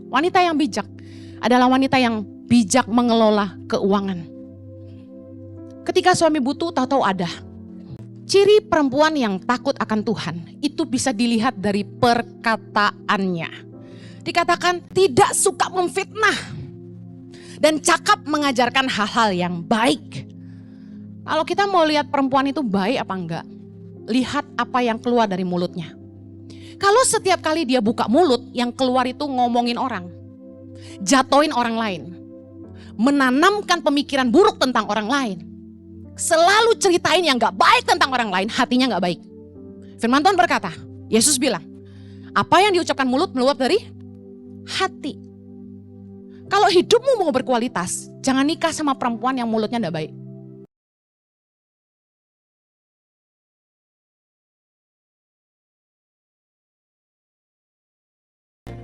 Wanita yang bijak adalah wanita yang bijak mengelola keuangan. Ketika suami butuh, tahu-tahu ada. Ciri perempuan yang takut akan Tuhan itu bisa dilihat dari perkataannya. Dikatakan tidak suka memfitnah dan cakap mengajarkan hal-hal yang baik. Kalau kita mau lihat perempuan itu baik apa enggak, lihat apa yang keluar dari mulutnya. Kalau setiap kali dia buka mulut, yang keluar itu ngomongin orang, jatoin orang lain, menanamkan pemikiran buruk tentang orang lain, selalu ceritain yang gak baik tentang orang lain, hatinya gak baik. Firman Tuhan berkata, Yesus bilang, apa yang diucapkan mulut meluap dari hati. Kalau hidupmu mau berkualitas, jangan nikah sama perempuan yang mulutnya gak baik.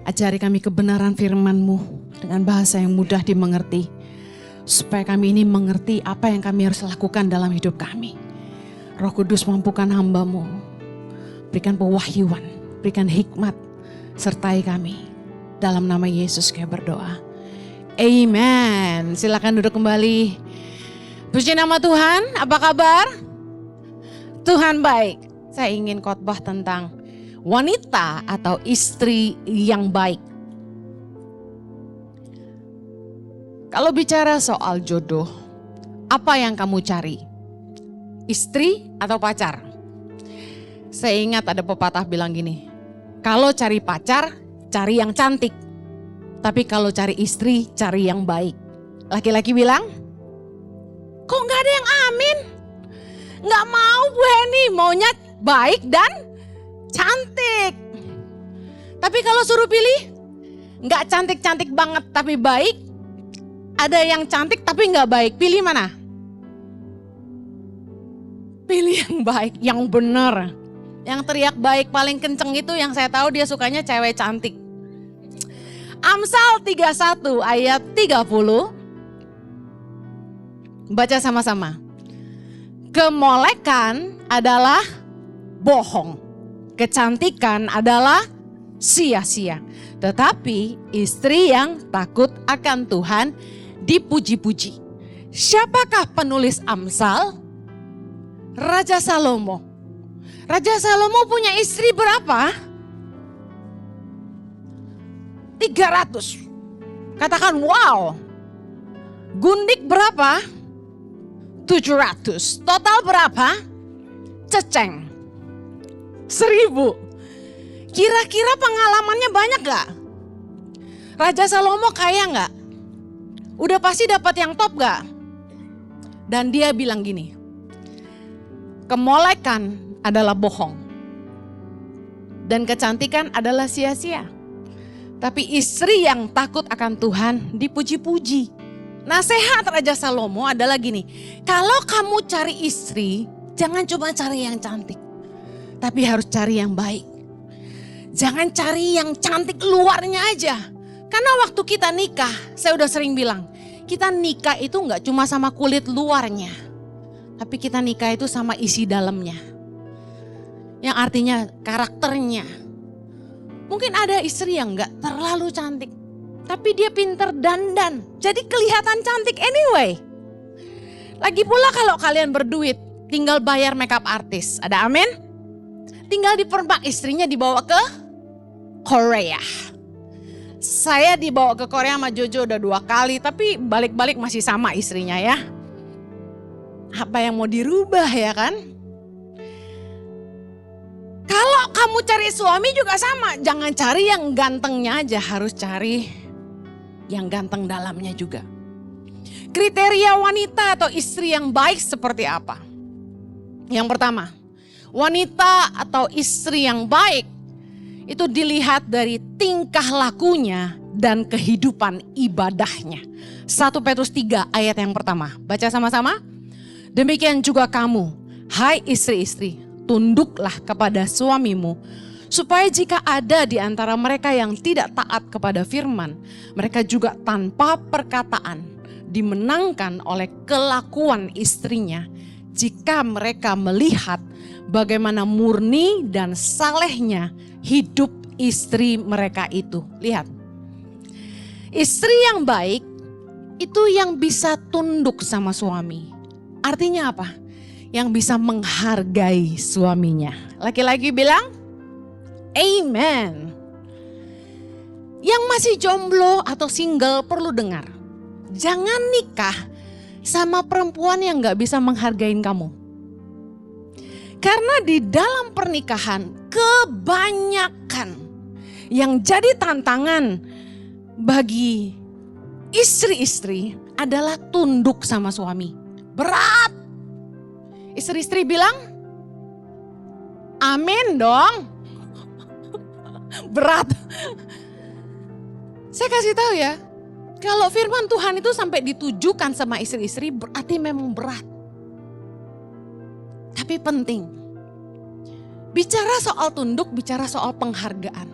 Ajari kami kebenaran firman-Mu dengan bahasa yang mudah dimengerti. Supaya kami ini mengerti apa yang kami harus lakukan dalam hidup kami. Roh Kudus mampukan hamba-Mu. Berikan pewahyuan, berikan hikmat, sertai kami. Dalam nama Yesus kami berdoa. Amen. Silakan duduk kembali. Puji nama Tuhan, apa kabar? Tuhan baik. Saya ingin khotbah tentang wanita atau istri yang baik. Kalau bicara soal jodoh, apa yang kamu cari? Istri atau pacar? Saya ingat ada pepatah bilang gini, kalau cari pacar, cari yang cantik. Tapi kalau cari istri, cari yang baik. Laki-laki bilang, kok gak ada yang amin? Gak mau Bu Heni, maunya baik dan cantik. Tapi kalau suruh pilih, gak cantik-cantik banget tapi baik. Ada yang cantik tapi gak baik, pilih mana? Pilih yang baik, yang benar. Yang teriak baik paling kenceng itu yang saya tahu dia sukanya cewek cantik. Amsal 31 ayat 30. Baca sama-sama. Kemolekan adalah bohong. Kecantikan adalah sia-sia. Tetapi istri yang takut akan Tuhan dipuji-puji. Siapakah penulis Amsal? Raja Salomo. Raja Salomo punya istri berapa? 300. Katakan wow. Gundik berapa? 700. Total berapa? Ceceng 1000. Kira-kira pengalamannya banyak gak? Raja Salomo kaya gak? Udah pasti dapat yang top gak? Dan dia bilang gini, kemolekan adalah bohong. Dan kecantikan adalah sia-sia. Tapi istri yang takut akan Tuhan dipuji-puji. Nasihat Raja Salomo adalah gini, kalau kamu cari istri, jangan cuma cari yang cantik. Tapi harus cari yang baik. Jangan cari yang cantik luarnya aja. Karena waktu kita nikah, saya udah sering bilang, kita nikah itu gak cuma sama kulit luarnya. Tapi kita nikah itu sama isi dalamnya. Yang artinya karakternya. Mungkin ada istri yang gak terlalu cantik. Tapi dia pinter dandan. Jadi kelihatan cantik anyway. Lagi pula kalau kalian berduit, tinggal bayar makeup artis. Ada amin? Tinggal dipermak, istrinya dibawa ke Korea. Saya dibawa ke Korea sama Jojo udah 2 kali, tapi balik-balik masih sama istrinya ya. Apa yang mau dirubah ya kan? Kalau kamu cari suami juga sama, jangan cari yang gantengnya aja, harus cari yang ganteng dalamnya juga. Kriteria wanita atau istri yang baik seperti apa? Yang pertama, wanita atau istri yang baik itu dilihat dari tingkah lakunya dan kehidupan ibadahnya. 1 Petrus 3 ayat yang pertama. Baca sama-sama. Demikian juga kamu, hai istri-istri, tunduklah kepada suamimu. Supaya jika ada di antara mereka yang tidak taat kepada firman, mereka juga tanpa perkataan dimenangkan oleh kelakuan istrinya. Jika mereka melihat bagaimana murni dan salehnya hidup istri mereka itu. Lihat, Istri yang baik itu yang bisa tunduk sama suami. Artinya apa? Yang bisa menghargai suaminya. Laki-laki bilang, amen. Yang masih jomblo atau single perlu dengar. Jangan nikah sama perempuan yang gak bisa menghargain kamu. Karena di dalam pernikahan kebanyakan yang jadi tantangan bagi istri-istri adalah tunduk sama suami. Berat. Istri-istri bilang, amin dong. Berat. Saya kasih tahu ya, kalau firman Tuhan itu sampai ditujukan sama istri-istri berarti memang berat. Tapi penting. Bicara soal tunduk, bicara soal penghargaan.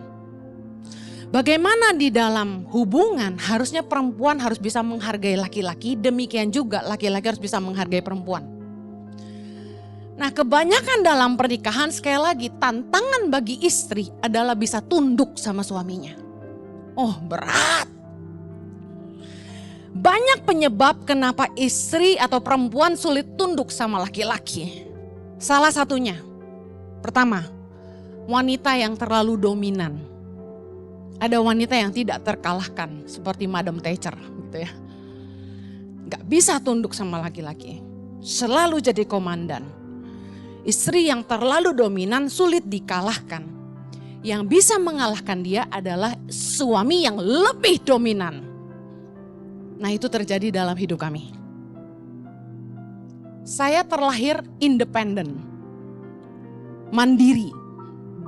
Bagaimana di dalam hubungan harusnya perempuan harus bisa menghargai laki-laki, demikian juga laki-laki harus bisa menghargai perempuan. Nah, kebanyakan dalam pernikahan sekali lagi tantangan bagi istri adalah bisa tunduk sama suaminya. Oh, berat. Banyak penyebab kenapa istri atau perempuan sulit tunduk sama laki-laki. Salah satunya, pertama, wanita yang terlalu dominan. Ada wanita yang tidak terkalahkan seperti Madam Thatcher gitu ya. Gak bisa tunduk sama laki-laki. Selalu jadi komandan. Istri yang terlalu dominan sulit dikalahkan. Yang bisa mengalahkan dia adalah suami yang lebih dominan. Nah, itu terjadi dalam hidup kami. Saya terlahir independen. Mandiri.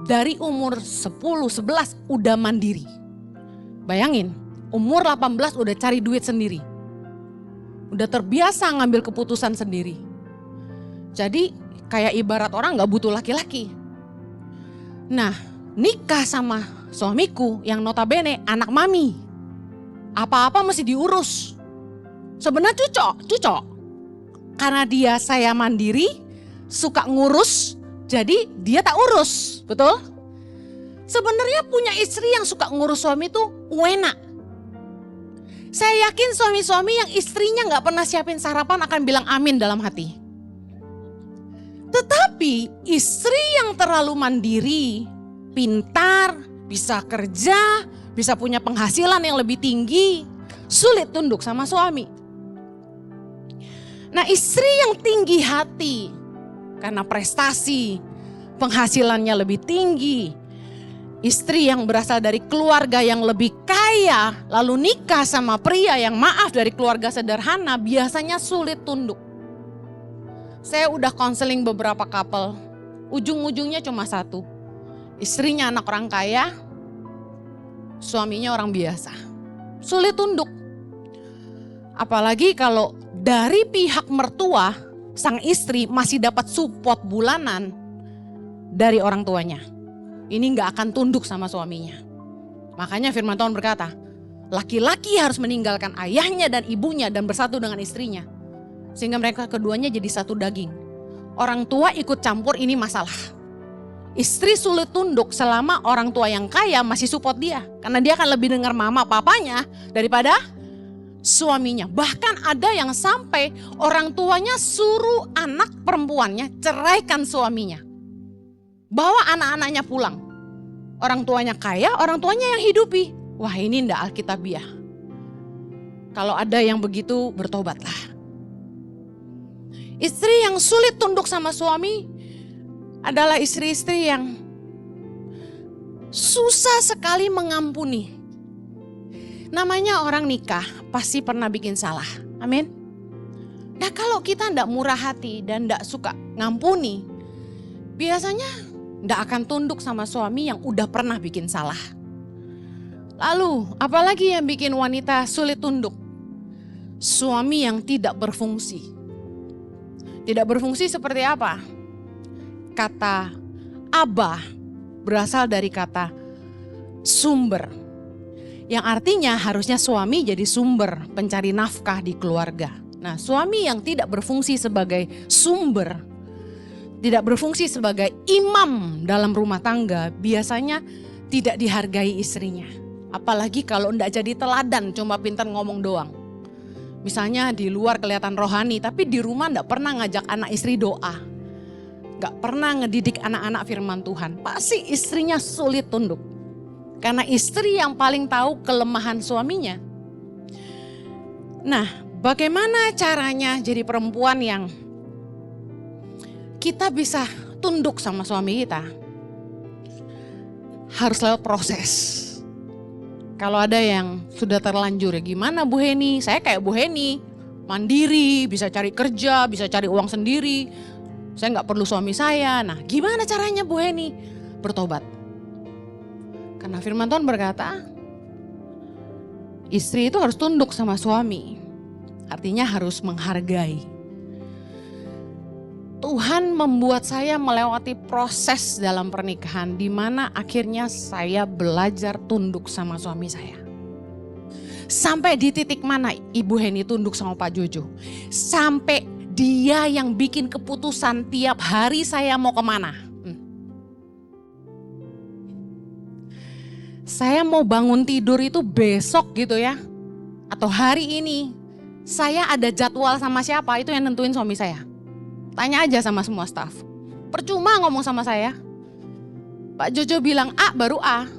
Dari umur 10-11 udah mandiri. Bayangin, umur 18 udah cari duit sendiri. Udah terbiasa ngambil keputusan sendiri. Jadi kayak ibarat orang gak butuh laki-laki. Nah, nikah sama suamiku yang notabene anak mami. Apa-apa mesti diurus. Sebenarnya cocok. Karena dia saya mandiri, suka ngurus, jadi dia tak urus, betul? Sebenarnya punya istri yang suka ngurus suami itu enak. Saya yakin suami-suami yang istrinya gak pernah siapin sarapan akan bilang amin dalam hati. Tetapi istri yang terlalu mandiri, pintar, bisa kerja, bisa punya penghasilan yang lebih tinggi, sulit tunduk sama suami. Nah, istri yang tinggi hati karena prestasi, penghasilannya lebih tinggi, istri yang berasal dari keluarga yang lebih kaya, lalu nikah sama pria yang maaf dari keluarga sederhana, biasanya sulit tunduk. Saya udah konseling beberapa couple, ujung-ujungnya cuma satu. Istrinya anak orang kaya, suaminya orang biasa. Sulit tunduk. Apalagi kalau dari pihak mertua, sang istri masih dapat support bulanan dari orang tuanya. Ini gak akan tunduk sama suaminya. Makanya firman Tuhan berkata, laki-laki harus meninggalkan ayahnya dan ibunya dan bersatu dengan istrinya. Sehingga mereka keduanya jadi satu daging. Orang tua ikut campur, ini masalah. Istri sulit tunduk selama orang tua yang kaya masih support dia. Karena dia akan lebih dengar mama papanya daripada suaminya. Bahkan ada yang sampai orang tuanya suruh anak perempuannya ceraikan suaminya. Bawa anak-anaknya pulang. Orang tuanya kaya, orang tuanya yang hidupi. Wah, ini ndak alkitabiah. Kalau ada yang begitu, bertobatlah. Istri yang sulit tunduk sama suami adalah istri-istri yang susah sekali mengampuni. Namanya orang nikah pasti pernah bikin salah. Amin. Nah, kalau kita ndak murah hati dan ndak suka ngampuni, biasanya ndak akan tunduk sama suami yang udah pernah bikin salah. Lalu, apalagi yang bikin wanita sulit tunduk? Suami yang tidak berfungsi. Tidak berfungsi seperti apa? Kata abah berasal dari kata sumber. Yang artinya harusnya suami jadi sumber pencari nafkah di keluarga. Nah, suami yang tidak berfungsi sebagai sumber, tidak berfungsi sebagai imam dalam rumah tangga, biasanya tidak dihargai istrinya. Apalagi kalau enggak jadi teladan, cuma pintar ngomong doang. Misalnya di luar kelihatan rohani, tapi di rumah enggak pernah ngajak anak istri doa. Enggak pernah ngedidik anak-anak firman Tuhan. Pasti istrinya sulit tunduk. Karena istri yang paling tahu kelemahan suaminya. Nah, bagaimana caranya jadi perempuan yang kita bisa tunduk sama suami kita? Harus lewat proses. Kalau ada yang sudah terlanjur, ya gimana Bu Heni? Saya kayak Bu Heni, mandiri, bisa cari kerja, bisa cari uang sendiri. Saya nggak perlu suami saya. Nah, gimana caranya Bu Heni? Bertobat. Karena firman Tuhan berkata, istri itu harus tunduk sama suami. Artinya harus menghargai. Tuhan membuat saya melewati proses dalam pernikahan di mana akhirnya saya belajar tunduk sama suami saya. Sampai di titik mana Ibu Heni tunduk sama Pak Jojo? Sampai dia yang bikin keputusan tiap hari saya mau kemana. Saya mau bangun tidur itu besok gitu ya. Atau hari ini. Saya ada jadwal sama siapa, itu yang nentuin suami saya. Tanya aja sama semua staf. Percuma ngomong sama saya. Pak Jojo bilang A baru A.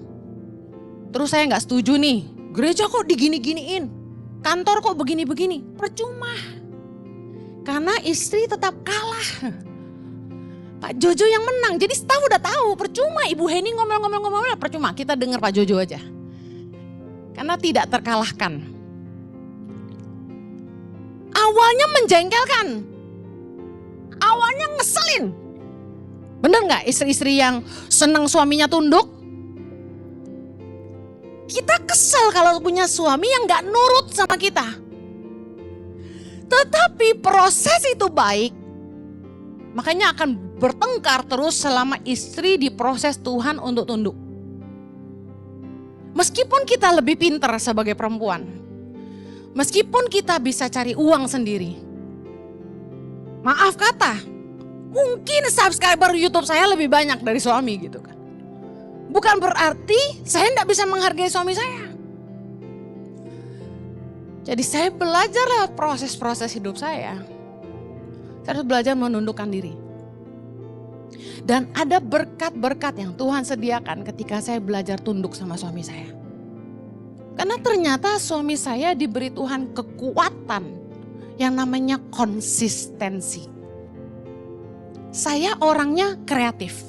Terus saya gak setuju nih. Gereja kok digini-giniin. Kantor kok begini-begini. Percuma. Karena istri tetap kalah. Pak Jojo yang menang. Jadi staf udah tahu. Percuma Ibu Heni ngomel-ngomel. Percuma kita dengar Pak Jojo aja. Karena tidak terkalahkan. Awalnya menjengkelkan. Awalnya ngeselin. Bener gak istri-istri yang senang suaminya tunduk? Kita kesel kalau punya suami yang gak nurut sama kita. Tetapi proses itu baik. Makanya akan bertengkar terus selama istri diproses Tuhan untuk tunduk. Meskipun kita lebih pintar sebagai perempuan. Meskipun kita bisa cari uang sendiri. Maaf kata, mungkin subscriber YouTube saya lebih banyak dari suami gitu kan. Bukan berarti saya tidak bisa menghargai suami saya. Jadi saya belajar lewat proses-proses hidup saya. Saya harus belajar menundukkan diri. Dan ada berkat-berkat yang Tuhan sediakan ketika saya belajar tunduk sama suami saya. Karena ternyata suami saya diberi Tuhan kekuatan yang namanya konsistensi. Saya orangnya kreatif,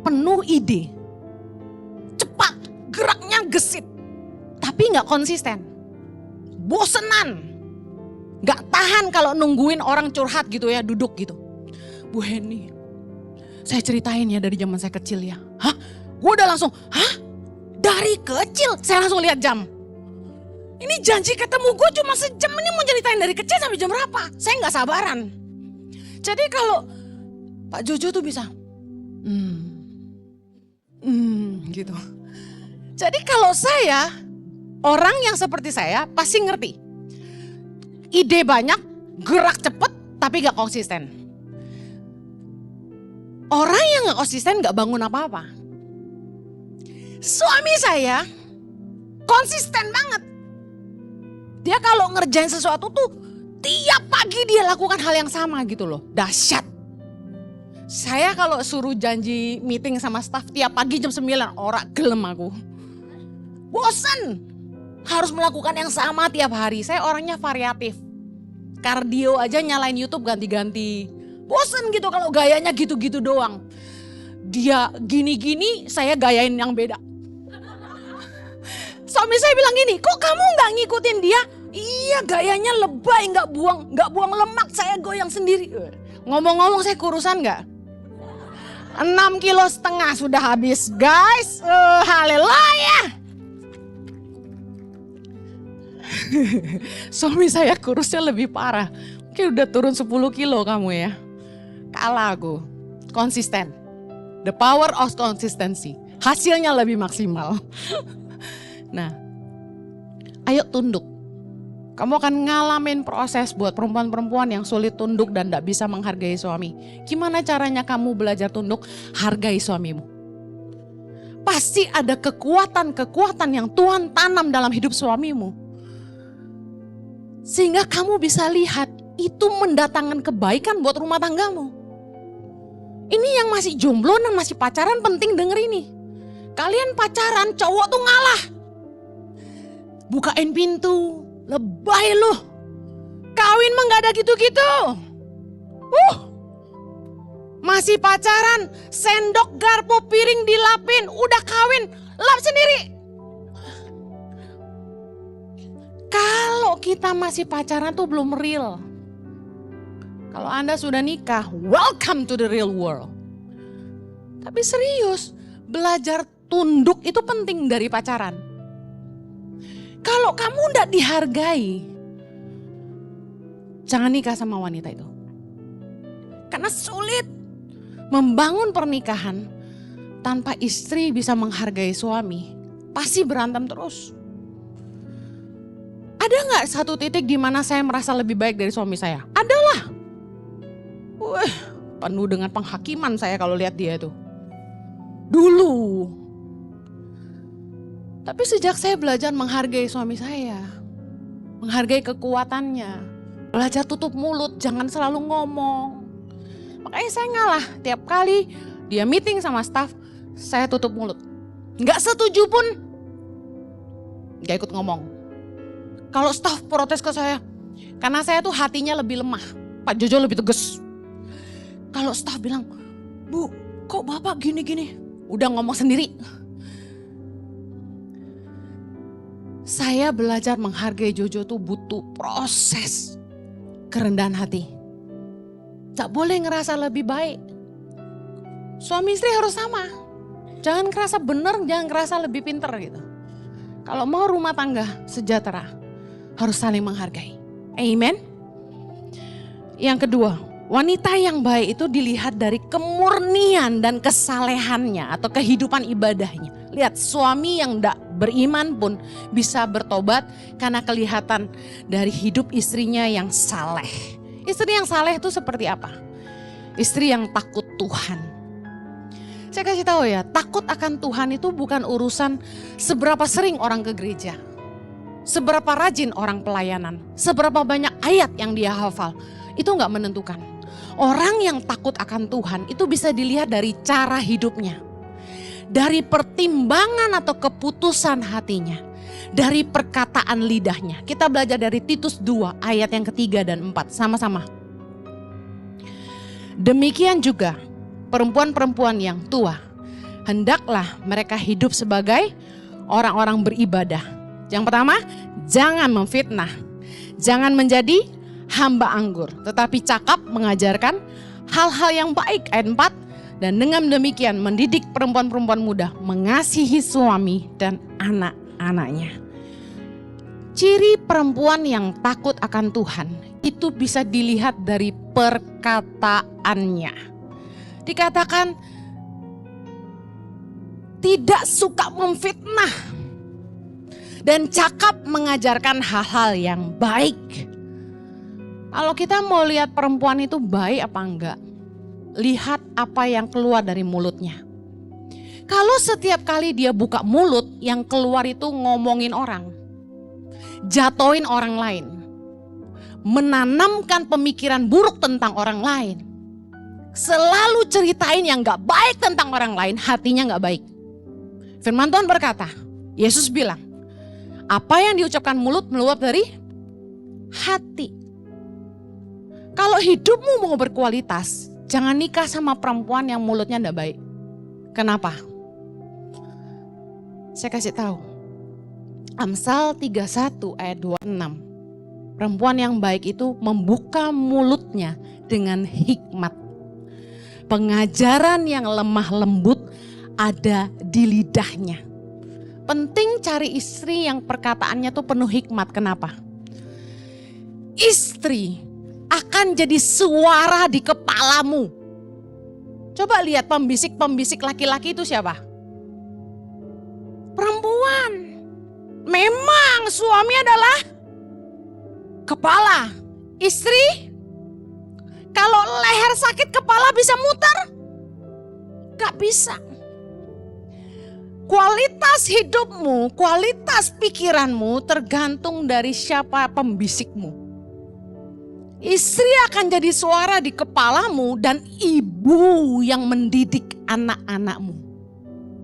penuh ide, cepat, geraknya gesit, tapi gak konsisten. Bosenan, gak tahan kalau nungguin orang curhat gitu ya, duduk gitu. Bu Heni, saya ceritain ya dari zaman saya kecil ya. Hah? Gue udah langsung, hah? Dari kecil saya langsung lihat jam. Ini janji ketemu gue cuma sejam, ini mau ceritain dari kecil sampai jam berapa? Saya gak sabaran. Jadi kalau Pak Jojo tuh bisa, gitu. Jadi kalau saya, orang yang seperti saya pasti ngerti. Ide banyak, gerak cepet, tapi gak konsisten. Orang yang gak konsisten gak bangun apa-apa. Suami saya konsisten banget. Dia kalau ngerjain sesuatu tuh tiap pagi dia lakukan hal yang sama gitu loh. Dahsyat. Saya kalau suruh janji meeting sama staff tiap pagi jam 9, ora gelem aku. Bosan. Harus melakukan yang sama tiap hari. Saya orangnya variatif. Kardio aja nyalain YouTube ganti-ganti. Bosan gitu kalau gayanya gitu-gitu doang. Dia gini-gini, saya gayain yang beda. Suami saya bilang gini, kok kamu gak ngikutin dia? Iya gayanya lebay, gak buang lemak, saya goyang sendiri. Ngomong-ngomong saya kurusan gak? 6,5 kilo sudah habis guys, haleluya. Suami saya kurusnya lebih parah, mungkin udah turun 10 kilo kamu ya. Kalah aku, konsisten. The power of consistency, hasilnya lebih maksimal. Nah, ayo tunduk. Kamu akan ngalamin proses buat perempuan-perempuan yang sulit tunduk dan gak bisa menghargai suami. Gimana caranya kamu belajar tunduk? Hargai suamimu. Pasti ada kekuatan-kekuatan yang Tuhan tanam dalam hidup suamimu. Sehingga kamu bisa lihat itu mendatangkan kebaikan buat rumah tanggamu. Ini yang masih jomblo dan masih pacaran penting denger ini. Kalian pacaran, cowok tuh ngalah. Bukain pintu, lebay loh. Kawin mah gak ada gitu-gitu. Masih pacaran, sendok, garpu, piring dilapin, udah kawin, lap sendiri. Kalau kita masih pacaran tuh belum real. Kalau Anda sudah nikah, welcome to the real world. Tapi serius, belajar tunduk itu penting dari pacaran. Kalau kamu gak dihargai, jangan nikah sama wanita itu. Karena sulit membangun pernikahan tanpa istri bisa menghargai suami. Pasti berantem terus. Ada gak satu titik di mana saya merasa lebih baik dari suami saya? Adalah. Penuh dengan penghakiman saya kalau lihat dia tuh. Dulu. Tapi sejak saya belajar menghargai suami saya, menghargai kekuatannya, belajar tutup mulut, jangan selalu ngomong. Makanya saya ngalah, tiap kali dia meeting sama staff, saya tutup mulut. Gak setuju pun, gak ikut ngomong. Kalau staff protes ke saya, karena saya tuh hatinya lebih lemah, Pak Jojo lebih tegas. Kalau staff bilang, Bu, kok Bapak gini-gini? Udah ngomong sendiri. Saya belajar menghargai Jojo tuh butuh proses kerendahan hati. Tak boleh ngerasa lebih baik. Suami istri harus sama. Jangan ngerasa benar, jangan ngerasa lebih pinter gitu. Kalau mau rumah tangga sejahtera, harus saling menghargai. Amen. Yang kedua, wanita yang baik itu dilihat dari kemurnian dan kesalehannya atau kehidupan ibadahnya. Lihat, suami yang tidak beriman pun bisa bertobat karena kelihatan dari hidup istrinya yang saleh. Istri yang saleh itu seperti apa? Istri yang takut Tuhan. Saya kasih tahu ya, takut akan Tuhan itu bukan urusan seberapa sering orang ke gereja. Seberapa rajin orang pelayanan. Seberapa banyak ayat yang dia hafal. Itu gak menentukan. Orang yang takut akan Tuhan itu bisa dilihat dari cara hidupnya. Dari pertimbangan atau keputusan hatinya. Dari perkataan lidahnya. Kita belajar dari Titus 2 ayat yang ketiga dan 4 sama-sama. Demikian juga perempuan-perempuan yang tua. Hendaklah mereka hidup sebagai orang-orang beribadah. Yang pertama, jangan memfitnah. Jangan menjadi hamba anggur. Tetapi cakap mengajarkan hal-hal yang baik. Ayat 4. Dan dengan demikian mendidik perempuan-perempuan muda mengasihi suami dan anak-anaknya. Ciri perempuan yang takut akan Tuhan itu bisa dilihat dari perkataannya. Dikatakan tidak suka memfitnah dan cakap mengajarkan hal-hal yang baik. Kalau kita mau lihat perempuan itu baik apa enggak, lihat apa yang keluar dari mulutnya. Kalau setiap kali dia buka mulut, yang keluar itu ngomongin orang, jatoin orang lain, menanamkan pemikiran buruk tentang orang lain, selalu ceritain yang gak baik tentang orang lain, hatinya gak baik. Firman Tuhan berkata, Yesus bilang, apa yang diucapkan mulut meluap dari hati. Kalau hidupmu mau berkualitas, jangan nikah sama perempuan yang mulutnya gak baik. Kenapa? Saya kasih tahu. Amsal 31 ayat 26. Perempuan yang baik itu membuka mulutnya dengan hikmat. Pengajaran yang lemah lembut ada di lidahnya. Penting cari istri yang perkataannya tuh penuh hikmat. Kenapa? Istri akan jadi suara di kepalamu. Coba lihat pembisik-pembisik laki-laki itu siapa? Perempuan. Memang suami adalah kepala. Istri, kalau leher sakit kepala bisa muter? Gak bisa. Kualitas hidupmu, kualitas pikiranmu tergantung dari siapa pembisikmu. Istri akan jadi suara di kepalamu dan ibu yang mendidik anak-anakmu.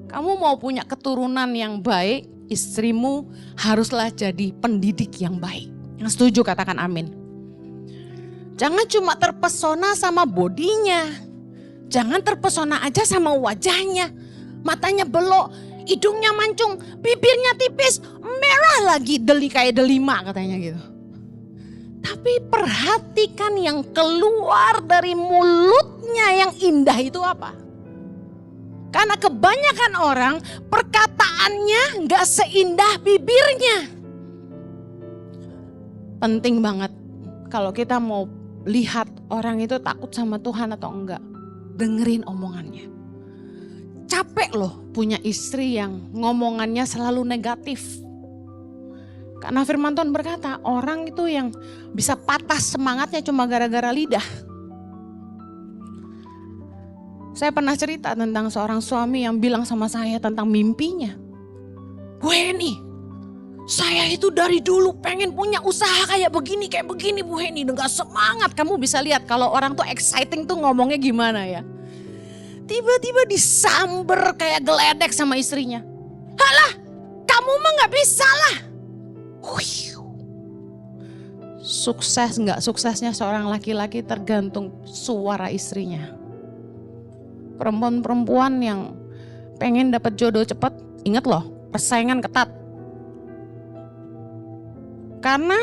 Kamu mau punya keturunan yang baik, istrimu haruslah jadi pendidik yang baik. Yang setuju katakan amin. Jangan cuma terpesona sama bodinya. Jangan terpesona aja sama wajahnya. Matanya belok, hidungnya mancung, bibirnya tipis, merah lagi, kayak delima katanya gitu. Tapi perhatikan yang keluar dari mulutnya yang indah itu apa? Karena kebanyakan orang perkataannya gak seindah bibirnya. Penting banget kalau kita mau lihat orang itu takut sama Tuhan atau enggak, dengerin omongannya. Capek loh punya istri yang ngomongannya selalu negatif. Karena firman Tuhan berkata, orang itu yang bisa patah semangatnya cuma gara-gara lidah. Saya pernah cerita tentang seorang suami yang bilang sama saya tentang mimpinya. Bu Heni, saya itu dari dulu pengen punya usaha kayak begini Bu Heni. Dengan semangat, kamu bisa lihat kalau orang tuh exciting tuh ngomongnya gimana ya. Tiba-tiba disamber kayak geledek sama istrinya. Halah, kamu mah gak bisa lah. Sukses gak suksesnya seorang laki-laki tergantung suara istrinya. Perempuan-perempuan yang pengen dapat jodoh cepat, ingat loh, persaingan ketat. Karena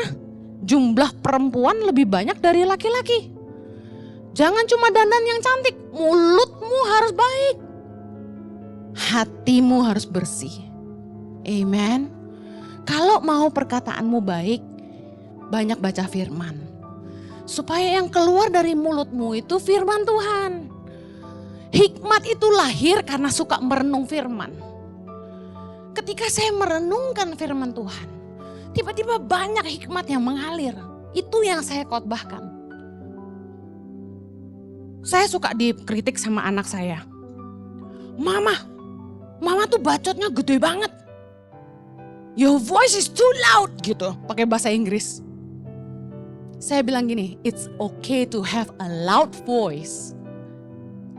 jumlah perempuan lebih banyak dari laki-laki. Jangan cuma dandan yang cantik, mulutmu harus baik. Hatimu harus bersih. Amen. Kalau mau perkataanmu baik, banyak baca firman. Supaya yang keluar dari mulutmu itu firman Tuhan. Hikmat itu lahir karena suka merenung firman. Ketika saya merenungkan firman Tuhan, tiba-tiba banyak hikmat yang mengalir. Itu yang saya khotbahkan. Saya suka dikritik sama anak saya. Mama tuh bacotnya gede banget. Your voice is too loud gitu, pakai bahasa Inggris. Saya bilang gini, it's okay to have a loud voice.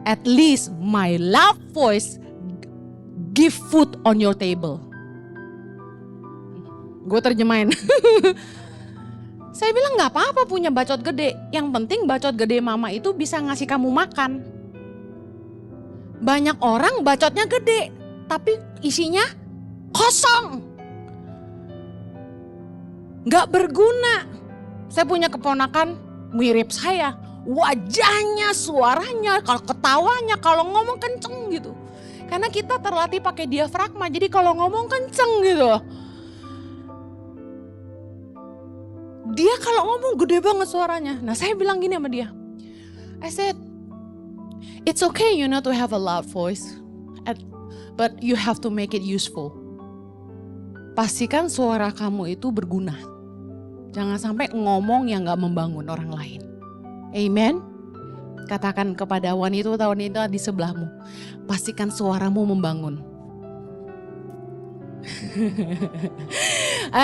At least my loud voice give food on your table. Gue terjemahin. Saya bilang gak apa-apa punya bacot gede. Yang penting bacot gede mama itu bisa ngasih kamu makan. Banyak orang bacotnya gede, tapi isinya kosong. Gak berguna. Saya punya keponakan mirip saya. Wajahnya, suaranya, kalau ketawanya, kalau ngomong kenceng gitu. Karena kita terlatih pakai diafragma, jadi kalau ngomong kenceng gitu. Dia kalau ngomong gede banget suaranya. Nah saya bilang gini sama dia. I said, it's okay you know to have a loud voice. But you have to make it useful. Pastikan suara kamu itu berguna. Jangan sampai ngomong yang gak membangun orang lain. Amen. Katakan kepada wanita di sebelahmu. Pastikan suaramu membangun.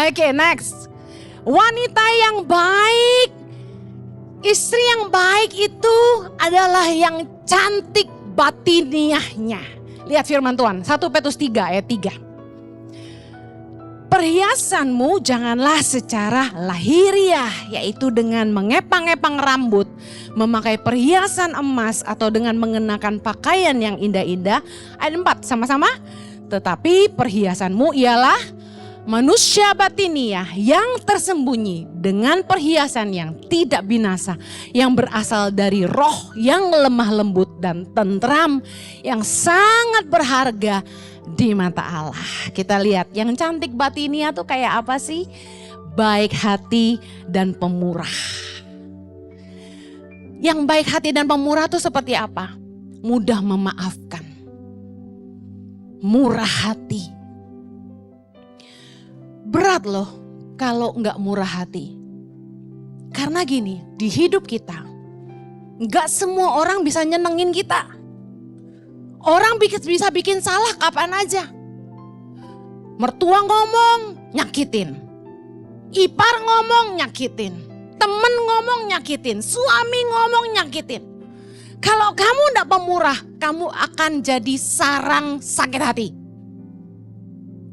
Okay, next. Wanita yang baik, istri yang baik itu adalah yang cantik batiniahnya. Lihat firman Tuhan, 1 Petrus 3 ayat 3. Perhiasanmu janganlah secara lahiriah, yaitu dengan mengepang-epang rambut, memakai perhiasan emas atau dengan mengenakan pakaian yang indah-indah. Ayat 4 sama-sama. Tetapi perhiasanmu ialah manusia batiniah yang tersembunyi dengan perhiasan yang tidak binasa, yang berasal dari roh yang lemah lembut dan tentram, yang sangat berharga di mata Allah. Kita lihat yang cantik batiniah tuh kayak apa sih? Baik hati dan pemurah. Yang baik hati dan pemurah tuh seperti apa? Mudah memaafkan, murah hati. Berat loh kalau nggak murah hati. Karena gini, di hidup kita nggak semua orang bisa nyenengin kita. Orang bisa bikin salah kapan aja. Mertua ngomong, nyakitin. Ipar ngomong, nyakitin. Temen ngomong, nyakitin. Suami ngomong, nyakitin. Kalau kamu tidak pemurah, kamu akan jadi sarang sakit hati.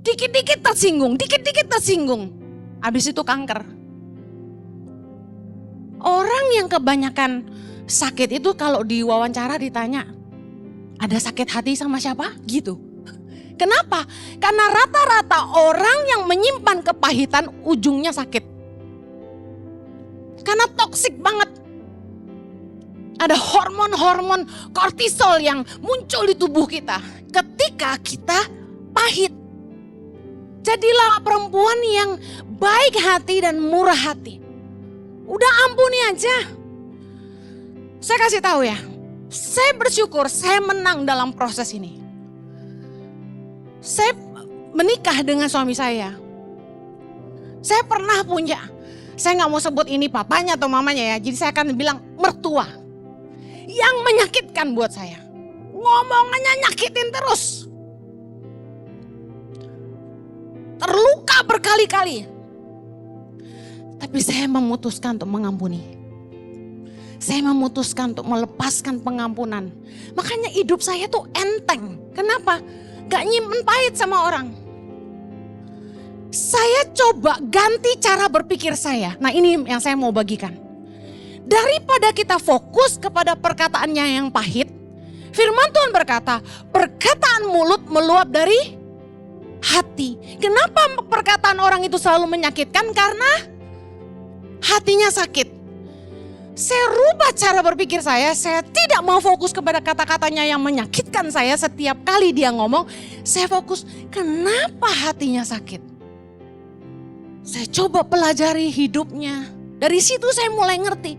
Dikit-dikit tersinggung, dikit-dikit tersinggung. Habis itu kanker. Orang yang kebanyakan sakit itu kalau diwawancara ditanya, ada sakit hati sama siapa? Gitu. Kenapa? Karena rata-rata orang yang menyimpan kepahitan ujungnya sakit. Karena toksik banget. Ada hormon-hormon kortisol yang muncul di tubuh kita ketika kita pahit. Jadilah perempuan yang baik hati dan murah hati. Udah ampuni aja. Saya kasih tahu ya, saya bersyukur saya menang dalam proses ini. Saya menikah dengan suami saya. Saya pernah punya, saya gak mau sebut ini papanya atau mamanya ya, jadi saya akan bilang mertua. Yang menyakitkan buat saya. Ngomongannya nyakitin terus. Terluka berkali-kali. Tapi saya memutuskan untuk mengampuni. Saya memutuskan untuk melepaskan pengampunan. Makanya hidup saya tuh enteng. Kenapa? Gak nyimpen pahit sama orang. Saya coba ganti cara berpikir saya. Nah ini yang saya mau bagikan. Daripada kita fokus kepada perkataannya yang pahit, firman Tuhan berkata, perkataan mulut meluap dari hati. Kenapa perkataan orang itu selalu menyakitkan? Karena hatinya sakit. Saya rubah cara berpikir saya tidak mau fokus kepada kata-katanya yang menyakitkan saya. Setiap kali dia ngomong, saya fokus kenapa hatinya sakit. Saya coba pelajari hidupnya. Dari situ saya mulai ngerti.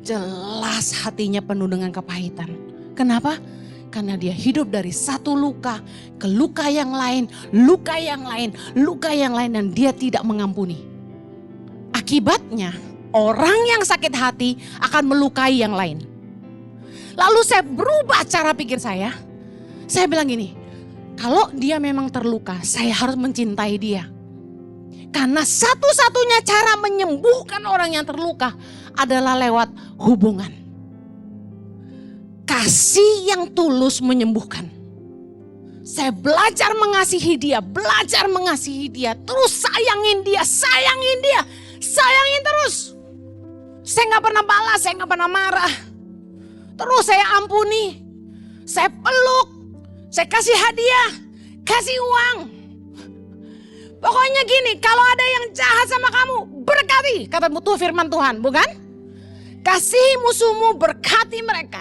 Jelas hatinya penuh dengan kepahitan. Kenapa? Karena dia hidup dari satu luka ke luka yang lain, luka yang lain, luka yang lain, dan dia tidak mengampuni. Akibatnya orang yang sakit hati akan melukai yang lain. Lalu saya berubah cara pikir saya. Saya bilang gini, kalau dia memang terluka, saya harus mencintai dia. Karena satu-satunya cara menyembuhkan orang yang terluka adalah lewat hubungan. Kasih yang tulus menyembuhkan. Saya belajar mengasihi dia, terus sayangin dia, sayangin terus. Saya gak pernah balas, saya gak pernah marah. Terus saya ampuni, saya peluk, saya kasih hadiah, kasih uang. Pokoknya gini, kalau ada yang jahat sama kamu, berkati. Kata Tuhan, firman Tuhan, bukan? Kasih musuhmu, berkati mereka.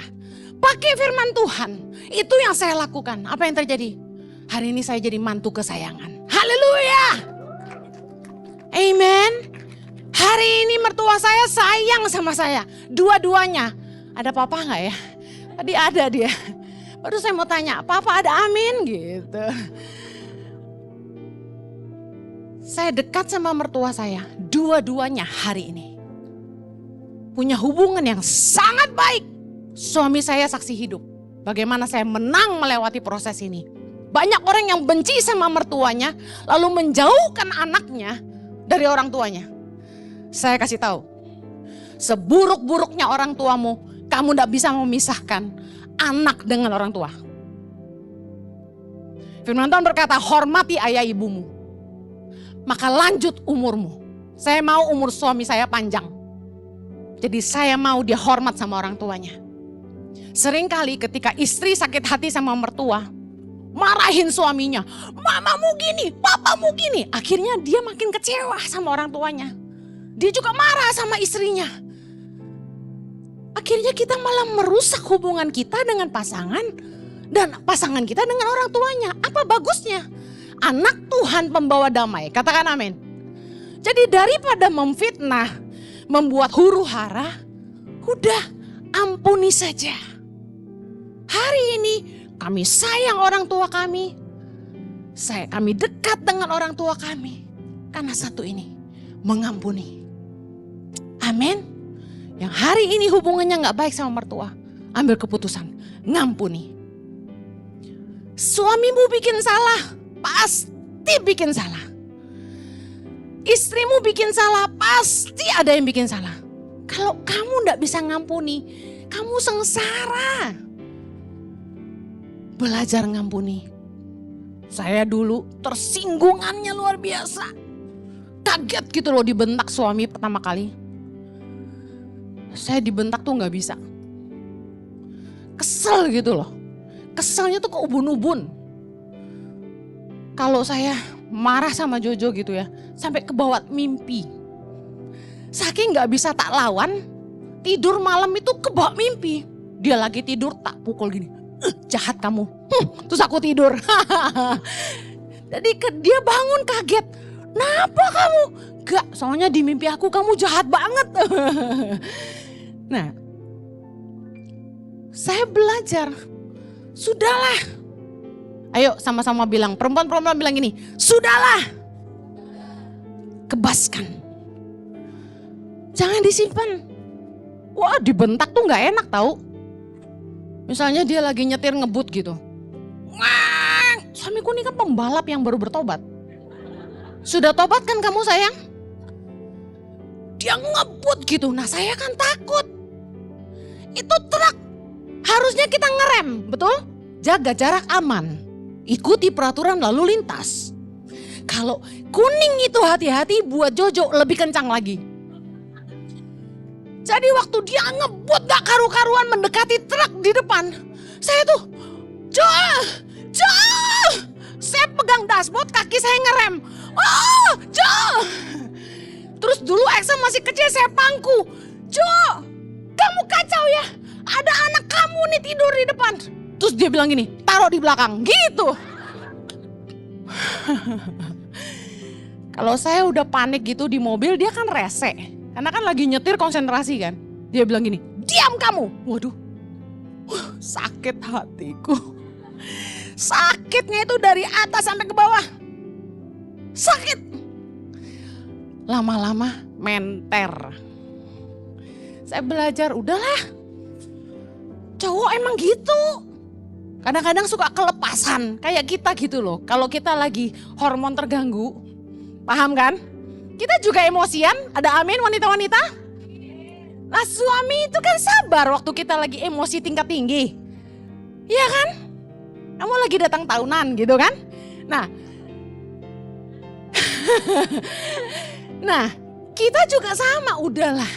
Pakai firman Tuhan, itu yang saya lakukan. Apa yang terjadi? Hari ini saya jadi mantu kesayangan. Haleluya. Amen. Hari ini mertua saya sayang sama saya. Dua-duanya. Ada papa gak ya? Tadi ada dia. Baru saya mau tanya, papa ada amin gitu. Saya dekat sama mertua saya. Dua-duanya hari ini. Punya hubungan yang sangat baik. Suami saya saksi hidup. Bagaimana saya menang melewati proses ini. Banyak orang yang benci sama mertuanya. Lalu menjauhkan anaknya dari orang tuanya. Saya kasih tahu. Seburuk-buruknya orang tuamu, kamu tidak bisa memisahkan anak dengan orang tua. Firman Tuhan berkata, hormati ayah ibumu. Maka lanjut umurmu. Saya mau umur suami saya panjang. Jadi saya mau dia hormat sama orang tuanya. Seringkali ketika istri sakit hati sama mertua, marahin suaminya. Mamamu gini, papamu gini. Akhirnya dia makin kecewa sama orang tuanya. Dia juga marah sama istrinya. Akhirnya kita malah merusak hubungan kita dengan pasangan. Dan pasangan kita dengan orang tuanya. Apa bagusnya? Anak Tuhan pembawa damai. Katakan amin. Jadi daripada memfitnah, membuat huru hara, udah ampuni saja. Hari ini kami sayang orang tua kami. Kami dekat dengan orang tua kami. Karena satu ini, mengampuni. Amin. Yang hari ini hubungannya gak baik sama mertua, ambil keputusan, ngampuni. Suamimu bikin salah, pasti bikin salah. Istrimu bikin salah, pasti ada yang bikin salah. Kalau kamu gak bisa ngampuni, kamu sengsara. Belajar ngampuni. Saya dulu tersinggungannya luar biasa. Kaget gitu loh dibentak suami pertama kali. Saya dibentak tuh gak bisa. Kesel gitu loh. Keselnya tuh keubun-ubun. Kalau saya marah sama Jojo gitu ya, sampai kebawa mimpi. Saking gak bisa tak lawan, tidur malam itu kebawa mimpi. Dia lagi tidur tak pukul gini. Jahat kamu. Terus aku tidur. Jadi dia bangun kaget. Kenapa kamu? Gak, soalnya di mimpi aku kamu jahat banget. Nah, saya belajar. Sudahlah. Ayo sama-sama bilang, perempuan-perempuan bilang gini. Sudahlah. Kebaskan. Jangan disimpan. Wah, dibentak tuh gak enak tahu. Misalnya dia lagi nyetir ngebut gitu. Suamiku ini kan pembalap yang baru bertobat. Sudah tobat kan kamu sayang? Dia ngebut gitu. Nah saya kan takut. Itu truk. Harusnya kita ngerem, betul? Jaga jarak aman. Ikuti peraturan lalu lintas. Kalau kuning itu hati-hati, buat Jojo lebih kencang lagi. Jadi waktu dia ngebut gak karu-karuan mendekati truk di depan. Saya tuh, Jo, saya pegang dashboard, kaki saya ngerem. Oh, Jo. Terus dulu Eksa masih kecil, saya pangku. Jo, kamu kacau ya. Ada anak kamu nih tidur di depan. Terus dia bilang gini, taruh di belakang, gitu. Kalau saya udah panik gitu di mobil, dia kan rese. Karena kan lagi nyetir konsentrasi kan. Dia bilang gini, diam kamu. Waduh, sakit hatiku. Sakitnya itu dari atas sampai ke bawah. Sakit. Lama-lama menter. Saya belajar, udahlah. Cowok emang gitu. Kadang-kadang suka kelepasan. Kayak kita gitu loh. Kalau kita lagi hormon terganggu. Paham kan? Kita juga emosian, ada amin wanita-wanita? Nah suami itu kan sabar waktu kita lagi emosi tingkat tinggi. Iya kan? Kamu lagi datang tahunan gitu kan? Nah, nah kita juga sama, udahlah.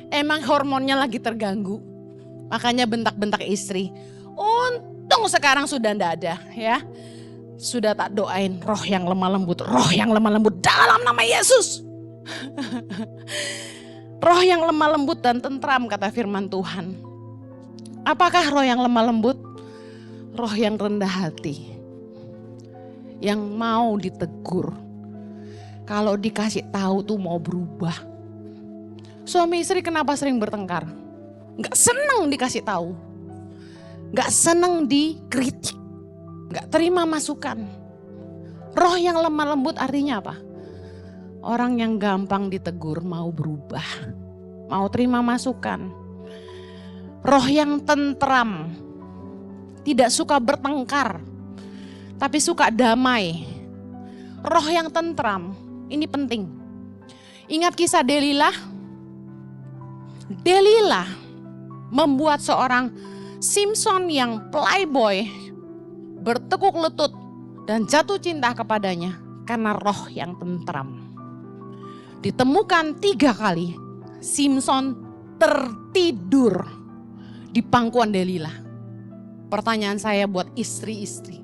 Emang hormonnya lagi terganggu. Makanya bentak-bentak istri. Untung sekarang sudah ndak ada ya. Sudah tak doain roh yang lemah lembut dalam nama Yesus. Roh yang lemah lembut dan tentram kata firman Tuhan. Apakah roh yang lemah lembut? Roh yang rendah hati. Yang mau ditegur. Kalau dikasih tahu tuh mau berubah. Suami istri kenapa sering bertengkar? Gak seneng dikasih tahu. Gak seneng dikritik. Gak terima masukan. Roh yang lemah lembut artinya apa? Orang yang gampang ditegur mau berubah. Mau terima masukan. Roh yang tentram. Tidak suka bertengkar. Tapi suka damai. Roh yang tentram. Ini penting. Ingat kisah Delilah? Delilah membuat seorang Simpson yang playboy bertekuk lutut dan jatuh cinta kepadanya karena roh yang tentram. Ditemukan 3 kali Simpson tertidur di pangkuan Delilah. Pertanyaan saya buat istri-istri.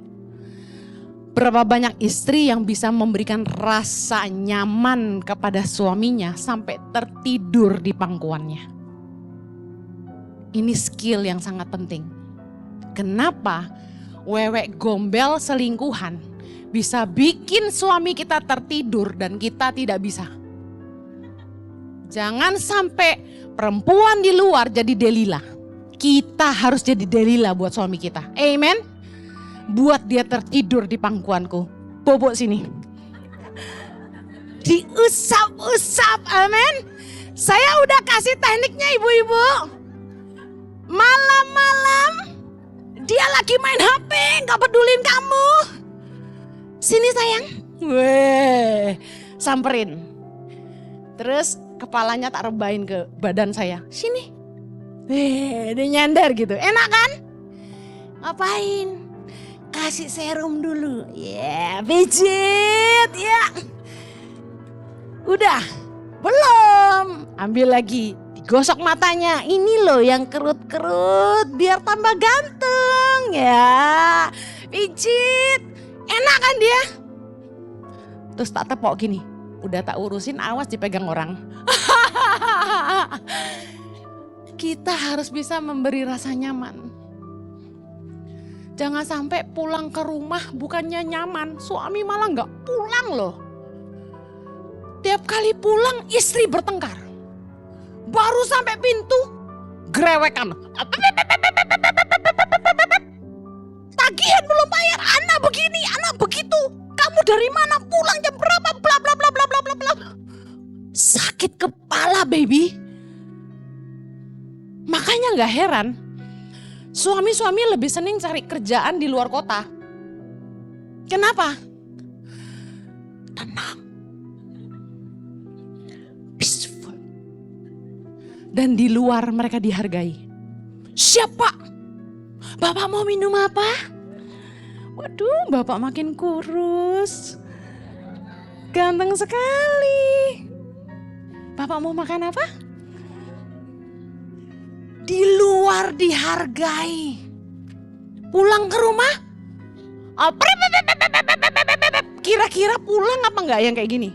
Berapa banyak istri yang bisa memberikan rasa nyaman kepada suaminya sampai tertidur di pangkuannya? Ini skill yang sangat penting. Kenapa? Wewek gombel selingkuhan bisa bikin suami kita tertidur dan kita tidak bisa. Jangan sampai perempuan di luar jadi Delilah. Kita harus jadi Delilah buat suami kita. Amen. Buat dia tertidur di pangkuanku. Bobok sini. Diusap-usap. Amen. Saya udah kasih tekniknya ibu-ibu. Malam-malam dia lagi main HP, gak pedulin kamu. Sini sayang, Weh, samperin. Terus kepalanya tak rebahin ke badan saya. Sini. Weh, dia nyender gitu. Enak kan? Ngapain? Kasih serum dulu. Ya, pijit. Ya. Udah. Belum. Ambil lagi. Digosok matanya. Ini loh yang kerut-kerut biar tambah ganteng. Ya. Pijit. Enak kan dia? Terus tak tepok gini. Udah tak urusin, awas dipegang orang. Kita harus bisa memberi rasa nyaman. Jangan sampai pulang ke rumah bukannya nyaman, suami malah gak pulang loh. Tiap kali pulang istri bertengkar. Baru sampai pintu, gerewekan. Tagihan belum bayar, anak begini, anak begitu. Kamu dari mana, pulang jam berapa, bla bla bla bla bla bla bla. Sakit kepala baby. Makanya gak heran suami-suami lebih seneng cari kerjaan di luar kota. Kenapa? Tenang. Peaceful. Dan di luar mereka dihargai. Siapa? Bapak mau minum apa? Waduh, bapak makin kurus. Ganteng sekali. Bapak mau makan apa? Di luar dihargai. Pulang ke rumah? Kira-kira pulang apa enggak yang kayak gini?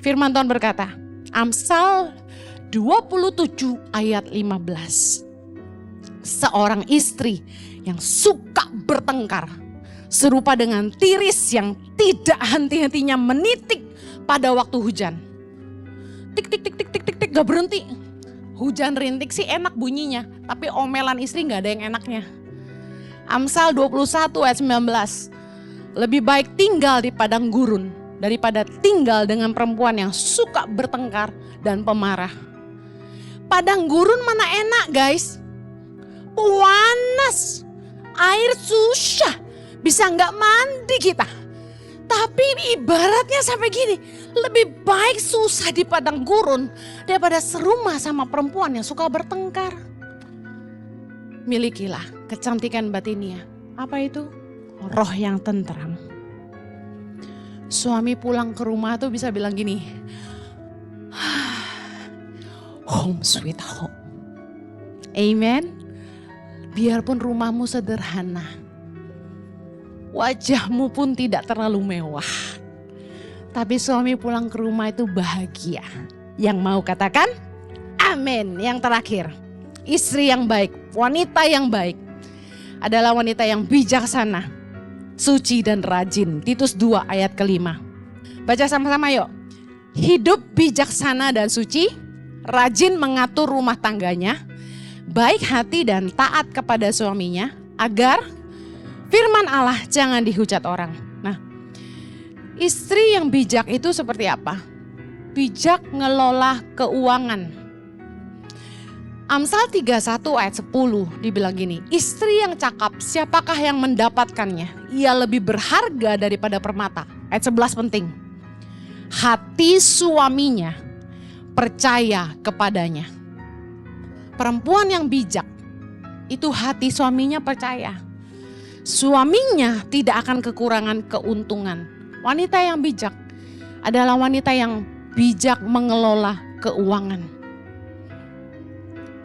Firman Tuhan berkata, Amsal 27 ayat 15. Seorang istri yang suka bertengkar serupa dengan tiris yang tidak henti-hentinya menitik pada waktu hujan. Tik tik tik tik tik tik tik gak berhenti. Hujan rintik sih enak bunyinya, tapi omelan istri gak ada yang enaknya. Amsal 21 ayat 19. Lebih baik tinggal di padang gurun daripada tinggal dengan perempuan yang suka bertengkar dan pemarah. Padang gurun mana enak guys? Panas, air susah, bisa nggak mandi kita. Tapi ibaratnya sampai gini, lebih baik susah di padang gurun daripada serumah sama perempuan yang suka bertengkar. Milikilah kecantikan batinia. Apa itu? Roh yang tentram. Suami pulang ke rumah tuh bisa bilang gini, home sweet home. Amen. Biarpun rumahmu sederhana, wajahmu pun tidak terlalu mewah, tapi suami pulang ke rumah itu bahagia. Yang mau katakan amin. Yang terakhir, istri yang baik, wanita yang baik adalah wanita yang bijaksana, suci dan rajin. Titus 2 ayat kelima. Baca sama-sama yuk. Hidup bijaksana dan suci, rajin mengatur rumah tangganya, baik hati dan taat kepada suaminya, agar firman Allah jangan dihujat orang. Nah, istri yang bijak itu seperti apa? Bijak ngelola keuangan. Amsal 31 ayat 10 dibilang gini, istri yang cakap siapakah yang mendapatkannya? Ia lebih berharga daripada permata. Ayat 11 penting. Hati suaminya percaya kepadanya. Perempuan yang bijak itu hati suaminya percaya. Suaminya tidak akan kekurangan keuntungan. Wanita yang bijak adalah wanita yang bijak mengelola keuangan.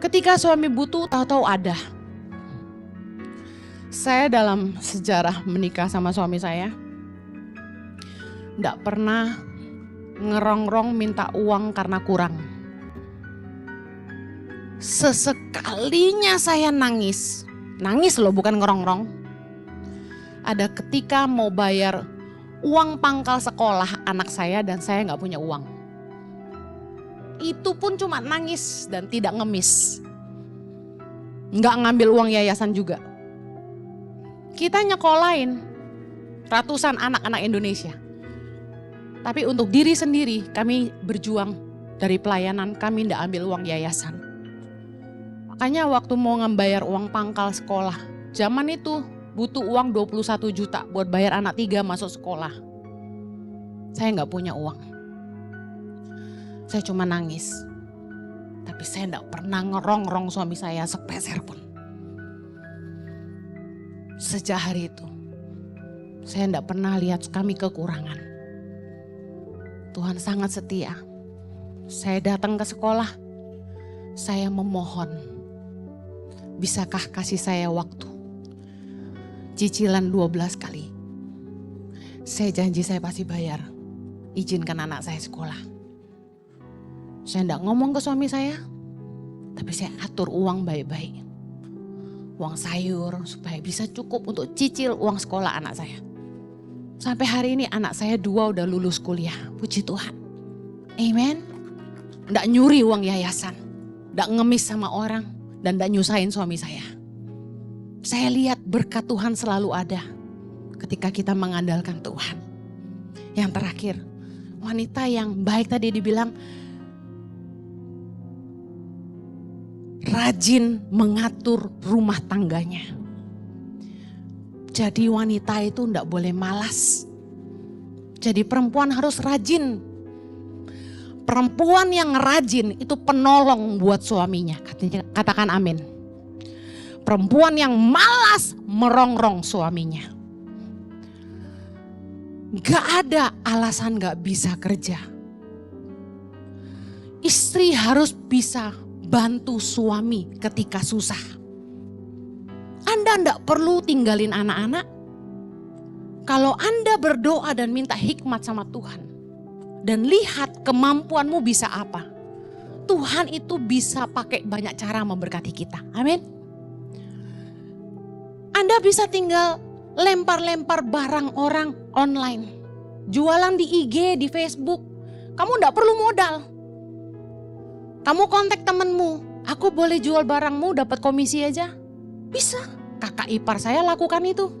Ketika suami butuh, tahu-tahu ada. Saya dalam sejarah menikah sama suami saya, tidak pernah ngerongrong minta uang karena kurang. Sesekalinya saya nangis loh, bukan ngerongrong. Ada ketika mau bayar uang pangkal sekolah anak saya dan saya gak punya uang. Itu pun cuma nangis dan tidak ngemis. Gak ngambil uang yayasan juga. Kita nyekolahin ratusan anak-anak Indonesia. Tapi untuk diri sendiri kami berjuang dari pelayanan, kami gak ambil uang yayasan. Makanya waktu mau ngebayar uang pangkal sekolah, zaman itu butuh uang 21 juta buat bayar anak 3 masuk sekolah. Saya nggak punya uang. Saya cuma nangis. Tapi saya nggak pernah ngerongrong suami saya sepeser pun. Sejak hari itu, saya tidak pernah lihat kami kekurangan. Tuhan sangat setia. Saya datang ke sekolah, saya memohon, bisakah kasih saya waktu? Cicilan 12 kali. Saya janji saya pasti bayar. Izinkan anak saya sekolah. Saya tidak ngomong ke suami saya, tapi saya atur uang baik-baik. Uang sayur supaya bisa cukup untuk cicil uang sekolah anak saya. Sampai hari ini anak saya 2 udah lulus kuliah. Puji Tuhan. Amen. Nggak nyuri uang yayasan. Nggak ngemis sama orang. Dan nggak nyusahin suami saya. Saya lihat berkat Tuhan selalu ada. Ketika kita mengandalkan Tuhan. Yang terakhir. Wanita yang baik tadi dibilang. Rajin mengatur rumah tangganya. Jadi wanita itu enggak boleh malas. Jadi perempuan harus rajin. Perempuan yang rajin itu penolong buat suaminya. Katakan amin. Perempuan yang malas merongrong suaminya. Gak ada alasan gak bisa kerja. Istri harus bisa bantu suami ketika susah. Anda tidak perlu tinggalin anak-anak. Kalau Anda berdoa dan minta hikmat sama Tuhan. Dan lihat kemampuanmu bisa apa. Tuhan itu bisa pakai banyak cara memberkati kita. Amin. Anda bisa tinggal lempar-lempar barang orang online. Jualan di IG, di Facebook. Kamu tidak perlu modal. Kamu kontak temenmu, aku boleh jual barangmu dapat komisi aja? Bisa, kakak ipar saya lakukan itu.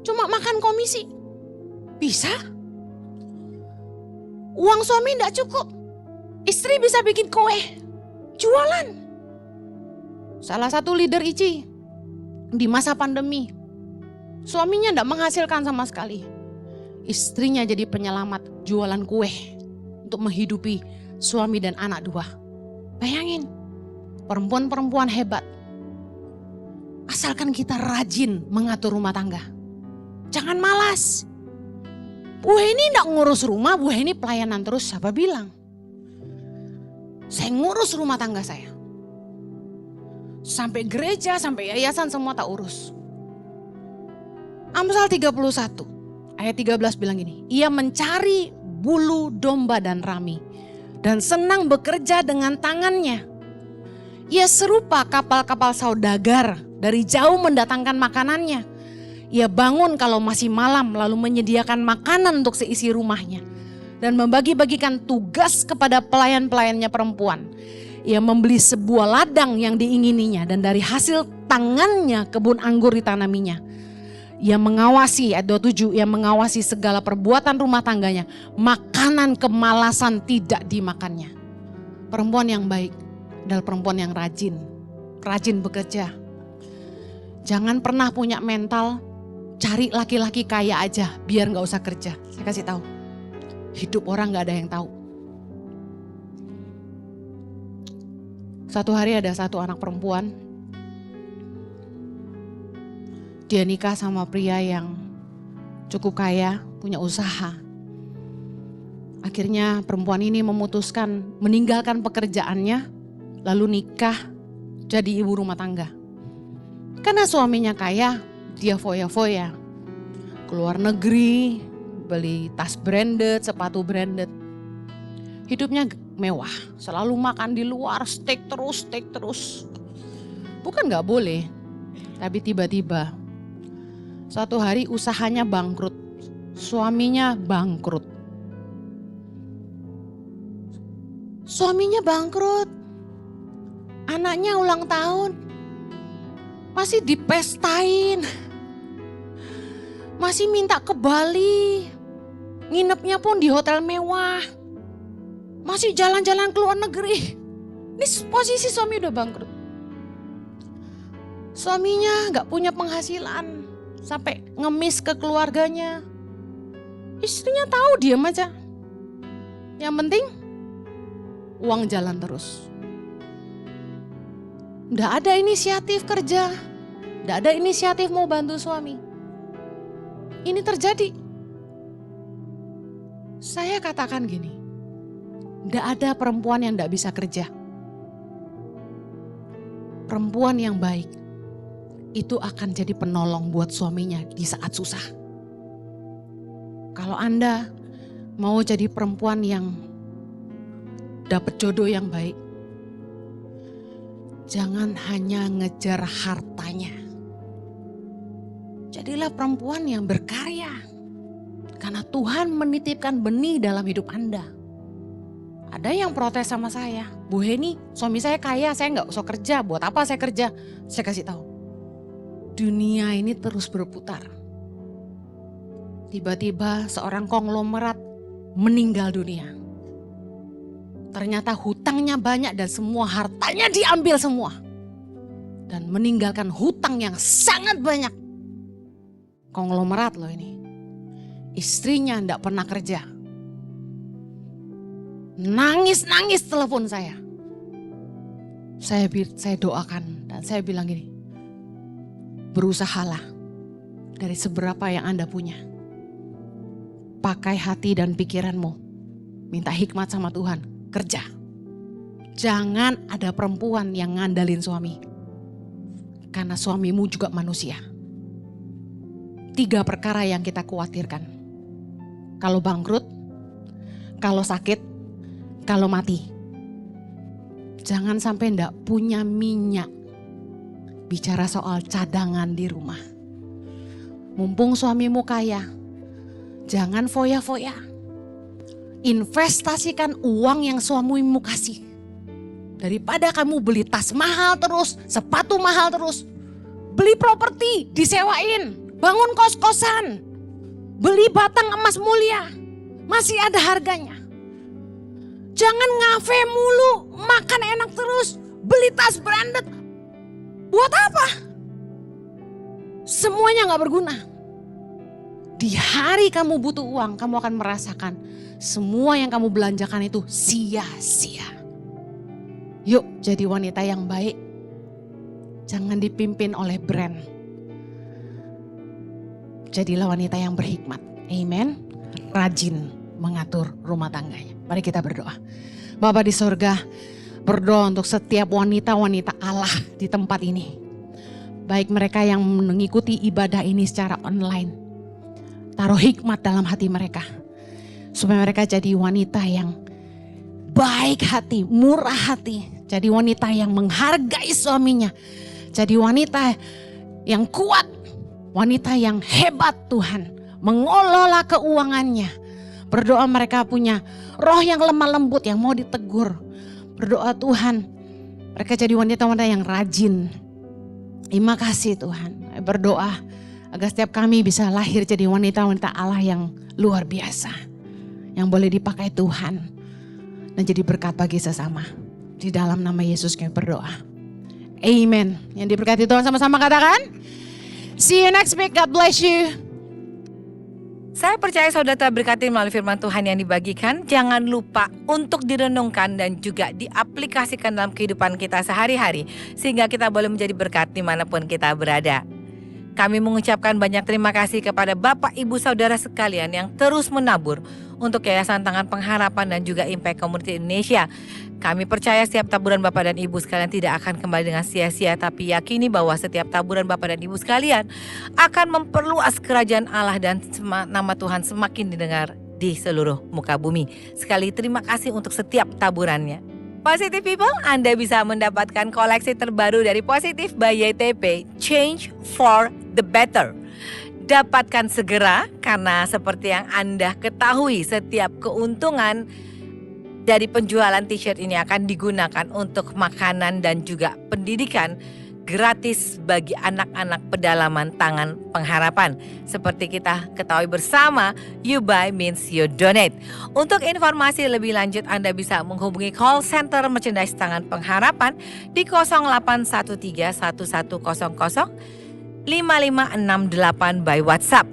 Cuma makan komisi, bisa. Uang suami tidak cukup, istri bisa bikin kue, jualan. Salah satu leader ICI di masa pandemi, suaminya tidak menghasilkan sama sekali. Istrinya jadi penyelamat jualan kue untuk menghidupi suami dan anak 2. Bayangin, perempuan-perempuan hebat. Asalkan kita rajin mengatur rumah tangga. Jangan malas. Bu ini enggak ngurus rumah, Bu ini pelayanan terus. Siapa bilang? Saya ngurus rumah tangga saya. Sampai gereja, sampai yayasan semua tak urus. Amsal 31 ayat 13 bilang gini. Ia mencari bulu domba dan rami. Dan senang bekerja dengan tangannya. Ia serupa kapal-kapal saudagar dari jauh mendatangkan makanannya. Ia bangun kalau masih malam lalu menyediakan makanan untuk seisi rumahnya. Dan membagi-bagikan tugas kepada pelayan-pelayannya perempuan. Ia membeli sebuah ladang yang diingininya dan dari hasil tangannya kebun anggur ditanaminya. Ia mengawasi, ayat 27, ia mengawasi segala perbuatan rumah tangganya. Makanan kemalasan tidak dimakannya. Perempuan yang baik adalah perempuan yang rajin. Rajin bekerja. Jangan pernah punya mental, cari laki-laki kaya aja biar gak usah kerja. Saya kasih tahu, hidup orang gak ada yang tahu. Satu hari ada satu anak perempuan. Dia nikah sama pria yang cukup kaya, punya usaha. Akhirnya perempuan ini memutuskan meninggalkan pekerjaannya, lalu nikah jadi ibu rumah tangga. Karena suaminya kaya, dia foya-foya. Keluar negeri, beli tas branded, sepatu branded. Hidupnya mewah, selalu makan di luar, steak terus. Bukan gak boleh, tapi tiba-tiba suatu hari usahanya bangkrut, suaminya bangkrut. Suaminya bangkrut, anaknya ulang tahun, masih dipestain, masih minta ke Bali, nginepnya pun di hotel mewah, masih jalan-jalan ke luar negeri. Ini posisi suami udah bangkrut. Suaminya gak punya penghasilan, sampai ngemis ke keluarganya. Istrinya tahu, diam aja. Yang penting uang jalan terus. Gak ada inisiatif kerja, gak ada inisiatif mau bantu suami. Ini terjadi. Saya katakan gini, gak ada perempuan yang gak bisa kerja. Perempuan yang baik itu akan jadi penolong buat suaminya di saat susah. Kalau Anda mau jadi perempuan yang dapat jodoh yang baik, jangan hanya ngejar hartanya. Jadilah perempuan yang berkarya. Karena Tuhan menitipkan benih dalam hidup Anda. Ada yang protes sama saya, Bu Heni, suami saya kaya, saya nggak usah kerja. Buat apa saya kerja? Saya kasih tahu. Dunia ini terus berputar. Tiba-tiba seorang konglomerat meninggal dunia. Ternyata hutangnya banyak dan semua hartanya diambil semua. Dan meninggalkan hutang yang sangat banyak. Konglomerat loh ini. Istrinya enggak pernah kerja. Nangis-nangis telepon saya. Saya doakan dan saya bilang gini. Berusahalah dari seberapa yang Anda punya. Pakai hati dan pikiranmu. Minta hikmat sama Tuhan. Kerja. Jangan ada perempuan yang ngandalin suami. Karena suamimu juga manusia. 3 perkara yang kita khawatirkan. Kalau bangkrut, kalau sakit, kalau mati. Jangan sampai ndak punya minyak. Bicara soal cadangan di rumah. Mumpung suamimu kaya, jangan foya-foya. Investasikan uang yang suamimu kasih. Daripada kamu beli tas mahal terus, sepatu mahal terus. Beli properti, disewain. Bangun kos-kosan. Beli batang emas mulia. Masih ada harganya. Jangan ngafe mulu, makan enak terus. Beli tas branded. Buat apa? Semuanya gak berguna. Di hari kamu butuh uang, kamu akan merasakan semua yang kamu belanjakan itu sia-sia. Yuk jadi wanita yang baik. Jangan dipimpin oleh brand. Jadilah wanita yang berhikmat. Amen. Rajin mengatur rumah tangganya. Mari kita berdoa. Bapa di sorga, berdoa untuk setiap wanita-wanita Allah di tempat ini. Baik mereka yang mengikuti ibadah ini secara online. Taruh hikmat dalam hati mereka. Supaya mereka jadi wanita yang baik hati, murah hati. Jadi wanita yang menghargai suaminya. Jadi wanita yang kuat. Wanita yang hebat Tuhan. Mengelola keuangannya. Berdoa mereka punya roh yang lemah lembut yang mau ditegur. Berdoa Tuhan, mereka jadi wanita-wanita yang rajin. Terima kasih Tuhan. Berdoa agar setiap kami bisa lahir jadi wanita-wanita Allah yang luar biasa. Yang boleh dipakai Tuhan. Dan jadi berkat bagi sesama. Di dalam nama Yesus kami berdoa. Amen. Yang diberkati Tuhan sama-sama katakan. See you next week. God bless you. Saya percaya saudara terberkati melalui firman Tuhan yang dibagikan. Jangan lupa untuk direnungkan dan juga diaplikasikan dalam kehidupan kita sehari-hari. Sehingga kita boleh menjadi berkat dimanapun kita berada. Kami mengucapkan banyak terima kasih kepada Bapak Ibu Saudara sekalian yang terus menabur untuk Yayasan Tangan Pengharapan dan juga Impact Community Indonesia. Kami percaya setiap taburan Bapak dan Ibu sekalian tidak akan kembali dengan sia-sia, tapi yakini bahwa setiap taburan Bapak dan Ibu sekalian akan memperluas kerajaan Allah dan nama Tuhan semakin didengar di seluruh muka bumi. Sekali terima kasih untuk setiap taburannya. Positive People, Anda bisa mendapatkan koleksi terbaru dari Positive by YTP, Change for the Better. Dapatkan segera karena seperti yang Anda ketahui setiap keuntungan dari penjualan t-shirt ini akan digunakan untuk makanan dan juga pendidikan gratis bagi anak-anak pedalaman Tangan Pengharapan. Seperti kita ketahui bersama, you buy means you donate. Untuk informasi lebih lanjut Anda bisa menghubungi call center merchandise Tangan Pengharapan di 0813 1100 5568 by WhatsApp.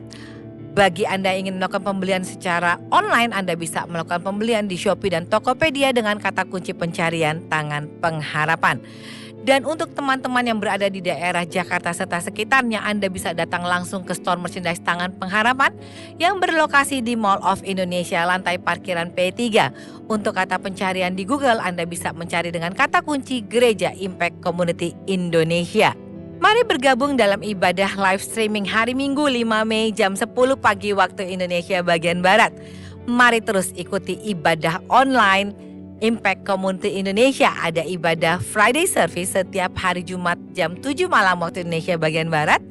Bagi Anda yang ingin melakukan pembelian secara online, Anda bisa melakukan pembelian di Shopee dan Tokopedia dengan kata kunci pencarian Tangan Pengharapan. Dan untuk teman-teman yang berada di daerah Jakarta serta sekitarnya, Anda bisa datang langsung ke store merchandise Tangan Pengharapan yang berlokasi di Mall of Indonesia, lantai parkiran P3. Untuk kata pencarian di Google, Anda bisa mencari dengan kata kunci Gereja Impact Community Indonesia. Mari bergabung dalam ibadah live streaming hari Minggu 5 Mei jam 10 pagi waktu Indonesia bagian Barat. Mari terus ikuti ibadah online Impact Community Indonesia. Ada ibadah Friday Service setiap hari Jumat jam 7 malam waktu Indonesia bagian Barat.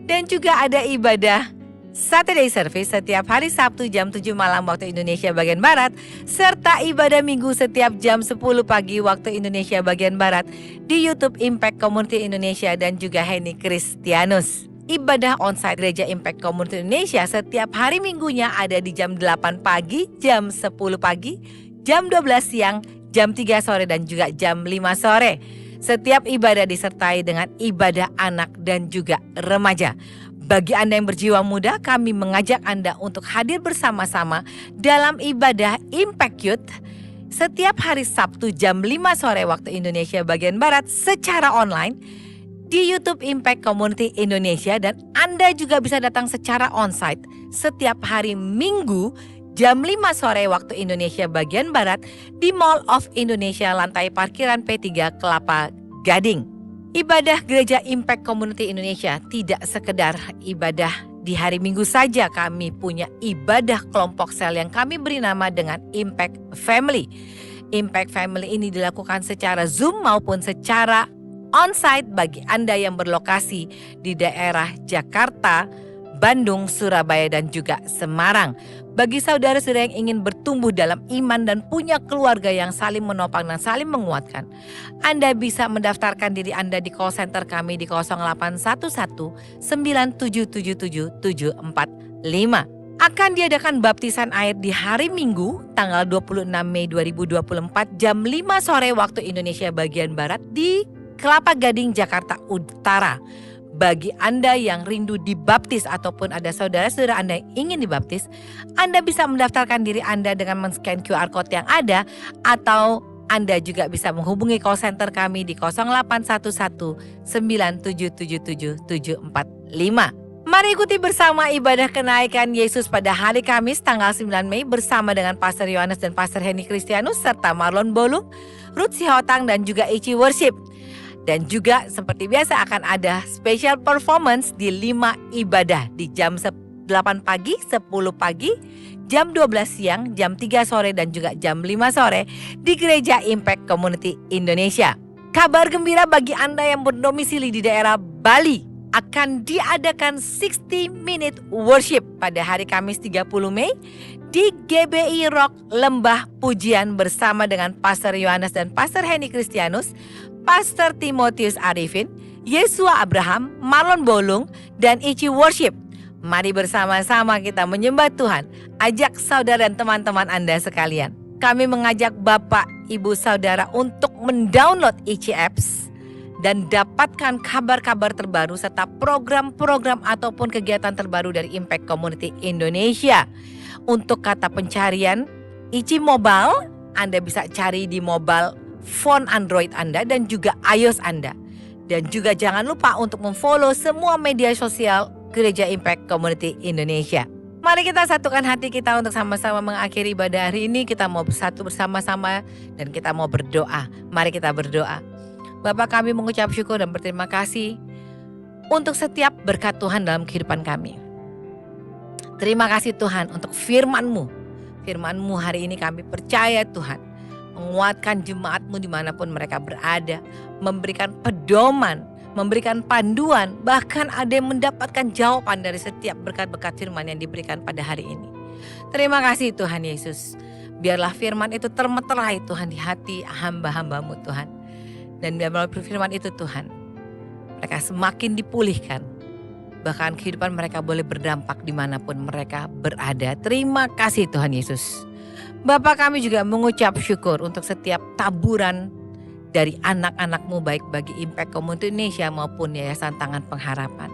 Dan juga ada ibadah Saturday Service setiap hari Sabtu jam 7 malam waktu Indonesia bagian Barat. Serta ibadah Minggu setiap jam 10 pagi waktu Indonesia bagian Barat di YouTube Impact Community Indonesia dan juga Henny Kristianus. Ibadah onsite Gereja Impact Community Indonesia setiap hari Minggunya ada di jam 8 pagi, jam 10 pagi, jam 12 siang, jam 3 sore dan juga jam 5 sore. Setiap ibadah disertai dengan ibadah anak dan juga remaja. Bagi Anda yang berjiwa muda, kami mengajak Anda untuk hadir bersama-sama dalam ibadah Impact Youth setiap hari Sabtu jam 5 sore waktu Indonesia bagian Barat secara online di YouTube Impact Community Indonesia, dan Anda juga bisa datang secara onsite setiap hari Minggu jam 5 sore waktu Indonesia bagian Barat di Mall of Indonesia, lantai parkiran P3 Kelapa Gading. Ibadah Gereja Impact Community Indonesia tidak sekedar ibadah di hari Minggu saja. Kami punya ibadah kelompok sel yang kami beri nama dengan Impact Family. Impact Family ini dilakukan secara Zoom maupun secara onsite bagi Anda yang berlokasi di daerah Jakarta, Bandung, Surabaya dan juga Semarang. Bagi saudara-saudara yang ingin bertumbuh dalam iman dan punya keluarga yang saling menopang dan saling menguatkan, Anda bisa mendaftarkan diri Anda di call center kami di 0811 9777 745. Akan diadakan baptisan air di hari Minggu tanggal 26 Mei 2024 jam 5 sore waktu Indonesia bagian Barat di Kelapa Gading, Jakarta Utara. Bagi Anda yang rindu dibaptis ataupun ada saudara-saudara Anda yang ingin dibaptis, Anda bisa mendaftarkan diri Anda dengan men-scan QR Code yang ada, atau Anda juga bisa menghubungi call center kami di 0811 9777 745. Mari ikuti bersama ibadah kenaikan Yesus pada hari Kamis tanggal 9 Mei bersama dengan Pastor Yohanes dan Pastor Henny Kristianus serta Marlon Bolung, Ruth Sihotang dan juga Ichi Worship. Dan juga seperti biasa akan ada special performance di 5 ibadah di jam 8 pagi, 10 pagi, jam 12 siang, jam 3 sore dan juga jam 5 sore di Gereja Impact Community Indonesia. Kabar gembira bagi Anda yang berdomisili di daerah Bali, akan diadakan 60 Minute Worship pada hari Kamis 30 Mei di GBI Rock Lembah Pujian bersama dengan Pastor Yohanes dan Pastor Henny Kristianus, Pastor Timotius Arifin, Yesua Abraham, Marlon Bolung, dan Ichi Worship. Mari bersama-sama kita menyembah Tuhan. Ajak saudara dan teman-teman Anda sekalian. Kami mengajak Bapak, Ibu, Saudara untuk mendownload Ichi Apps dan dapatkan kabar-kabar terbaru serta program-program ataupun kegiatan terbaru dari Impact Community Indonesia. Untuk kata pencarian Ichi Mobile, Anda bisa cari di mobile phone Android Anda dan juga iOS Anda. Dan juga jangan lupa untuk memfollow semua media sosial Gereja Impact Community Indonesia. Mari kita satukan hati kita untuk sama-sama mengakhiri ibadah hari ini. Kita mau bersatu bersama-sama dan kita mau berdoa. Mari kita berdoa. Bapa, kami mengucap syukur dan berterima kasih untuk setiap berkat Tuhan dalam kehidupan kami. Terima kasih Tuhan untuk firman-Mu. Firman-Mu hari ini kami percaya Tuhan menguatkan jemaat-Mu dimanapun mereka berada, memberikan pedoman, memberikan panduan, bahkan ada yang mendapatkan jawaban dari setiap berkat-berkat firman yang diberikan pada hari ini. Terima kasih Tuhan Yesus. Biarlah firman itu termeterai Tuhan di hati hamba-hamba-Mu Tuhan. Dan biarlah firman itu Tuhan mereka semakin dipulihkan. Bahkan kehidupan mereka boleh berdampak dimanapun mereka berada. Terima kasih Tuhan Yesus. Bapa, kami juga mengucap syukur untuk setiap taburan dari anak-anak-Mu, baik bagi Impact Community Indonesia maupun Yayasan Tangan Pengharapan.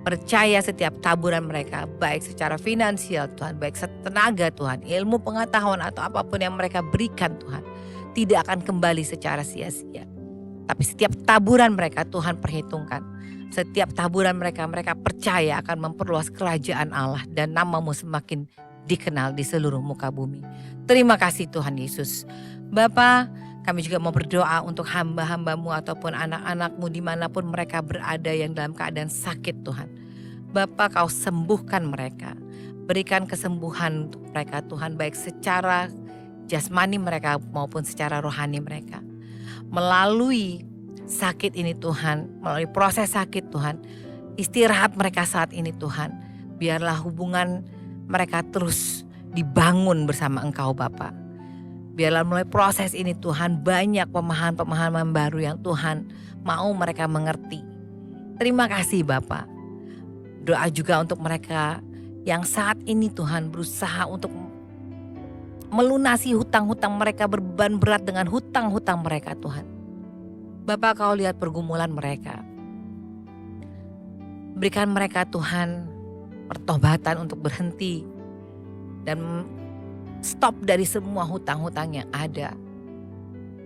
Percaya setiap taburan mereka, baik secara finansial Tuhan, baik tenaga Tuhan, ilmu pengetahuan atau apapun yang mereka berikan Tuhan, tidak akan kembali secara sia-sia. Tapi setiap taburan mereka Tuhan perhitungkan. Setiap taburan mereka percaya akan memperluas kerajaan Allah dan nama-Mu semakin dikenal di seluruh muka bumi. Terima kasih Tuhan Yesus. Bapa, kami juga mau berdoa untuk hamba-hamba-Mu ataupun anak-anak-Mu dimanapun mereka berada yang dalam keadaan sakit Tuhan. Bapa, Kau sembuhkan mereka. Berikan kesembuhan untuk mereka Tuhan, baik secara jasmani mereka maupun secara rohani mereka. Melalui sakit ini Tuhan, melalui proses sakit Tuhan, istirahat mereka saat ini Tuhan. Biarlah hubungan mereka terus dibangun bersama Engkau Bapa. Biarlah mulai proses ini Tuhan, banyak pemahaman-pemahaman baru yang Tuhan mau mereka mengerti. Terima kasih Bapa. Doa juga untuk mereka yang saat ini Tuhan berusaha untuk melunasi hutang-hutang mereka, berbeban berat dengan hutang-hutang mereka Tuhan. Bapa, Kau lihat pergumulan mereka. Berikan mereka Tuhan pertobatan untuk berhenti dan stop dari semua hutang-hutang yang ada.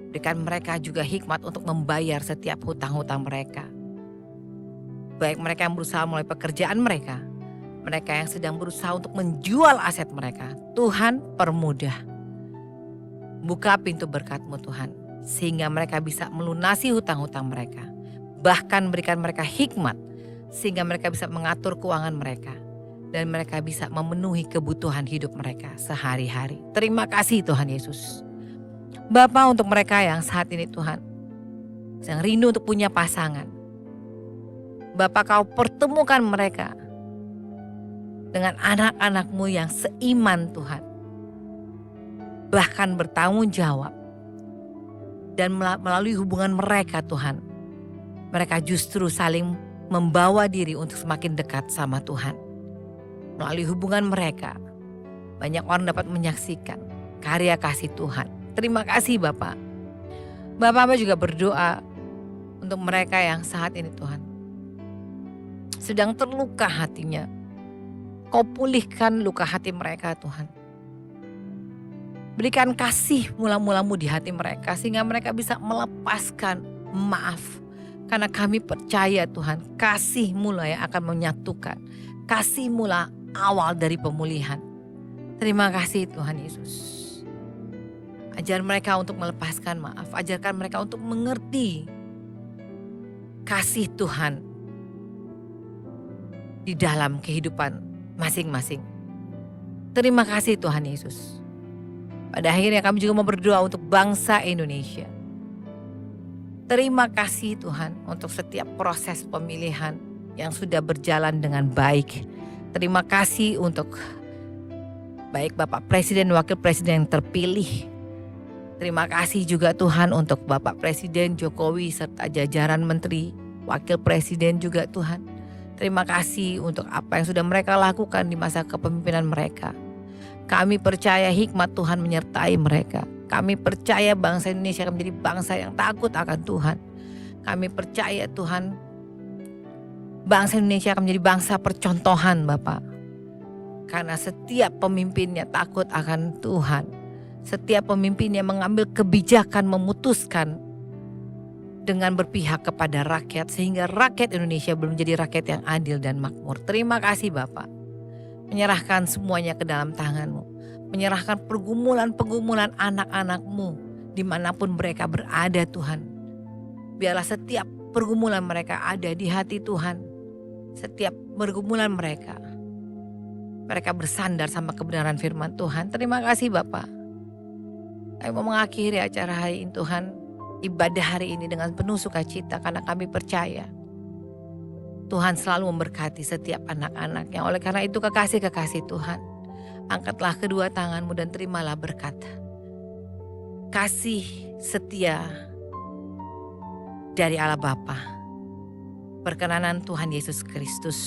Berikan mereka juga hikmat untuk membayar setiap hutang-hutang mereka. Baik mereka yang berusaha mulai pekerjaan mereka, mereka yang sedang berusaha untuk menjual aset mereka. Tuhan permudah. Buka pintu berkat-Mu Tuhan, sehingga mereka bisa melunasi hutang-hutang mereka. Bahkan berikan mereka hikmat, sehingga mereka bisa mengatur keuangan mereka. Dan mereka bisa memenuhi kebutuhan hidup mereka sehari-hari. Terima kasih Tuhan Yesus. Bapa, untuk mereka yang saat ini Tuhan sedang rindu untuk punya pasangan, Bapa, Kau pertemukan mereka dengan anak-anak-Mu yang seiman Tuhan. Bahkan bertanggung jawab. Dan melalui hubungan mereka Tuhan, mereka justru saling membawa diri untuk semakin dekat sama Tuhan. Melalui hubungan mereka, banyak orang dapat menyaksikan karya kasih Tuhan. Terima kasih Bapak. Bapak juga berdoa untuk mereka yang saat ini Tuhan sedang terluka hatinya. Kau pulihkan luka hati mereka Tuhan. Berikan kasih mula-mula-Mu di hati mereka sehingga mereka bisa melepaskan maaf. Karena kami percaya Tuhan, kasih mula yang akan menyatukan. Kasih mula awal dari pemulihan. Terima kasih Tuhan Yesus. Ajar mereka untuk melepaskan maaf. Ajarkan mereka untuk mengerti kasih Tuhan di dalam kehidupan masing-masing. Terima kasih Tuhan Yesus. Pada akhirnya kami juga mau berdoa untuk bangsa Indonesia. Terima kasih Tuhan untuk setiap proses pemilihan yang sudah berjalan dengan baik. Terima kasih untuk baik Bapak Presiden dan Wakil Presiden yang terpilih. Terima kasih juga Tuhan untuk Bapak Presiden Jokowi serta jajaran Menteri, Wakil Presiden juga Tuhan. Terima kasih untuk apa yang sudah mereka lakukan di masa kepemimpinan mereka. Kami percaya hikmat Tuhan menyertai mereka. Kami percaya bangsa Indonesia akan menjadi bangsa yang takut akan Tuhan. Kami percaya Tuhan, bangsa Indonesia akan menjadi bangsa percontohan Bapak. Karena setiap pemimpinnya takut akan Tuhan. Setiap pemimpinnya mengambil kebijakan memutuskan dengan berpihak kepada rakyat sehingga rakyat Indonesia belum menjadi rakyat yang adil dan makmur. Terima kasih Bapak. Menyerahkan semuanya ke dalam tangan-Mu. Menyerahkan pergumulan-pergumulan anak-anak-Mu dimanapun mereka berada Tuhan. Biarlah setiap pergumulan mereka ada di hati Tuhan. Setiap pergumulan mereka bersandar sama kebenaran firman Tuhan. Terima kasih Bapak. Kami mau mengakhiri acara hari ini Tuhan, ibadah hari ini dengan penuh sukacita karena kami percaya Tuhan selalu memberkati setiap anak-anaknya. Oleh karena itu kekasih-kekasih Tuhan, angkatlah kedua tangan-Mu dan terimalah berkat. Kasih setia dari Allah Bapa, perkenanan Tuhan Yesus Kristus,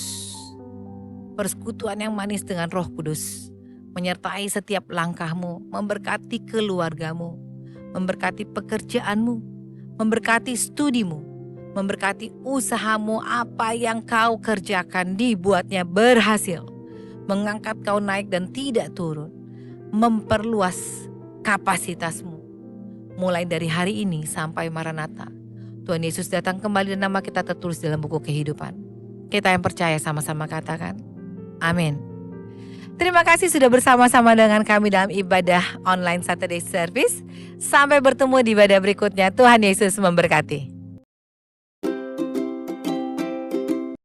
persekutuan yang manis dengan Roh Kudus menyertai setiap langkahmu, memberkati keluargamu, memberkati pekerjaanmu, memberkati studimu, memberkati usahamu, apa yang kau kerjakan dibuatnya berhasil, mengangkat kau naik dan tidak turun, memperluas kapasitasmu. Mulai dari hari ini sampai Maranatha, Tuhan Yesus datang kembali dan nama kita tertulis dalam buku kehidupan. Kita yang percaya sama-sama katakan, amin. Terima kasih sudah bersama-sama dengan kami dalam ibadah online Saturday Service. Sampai bertemu di ibadah berikutnya. Tuhan Yesus memberkati.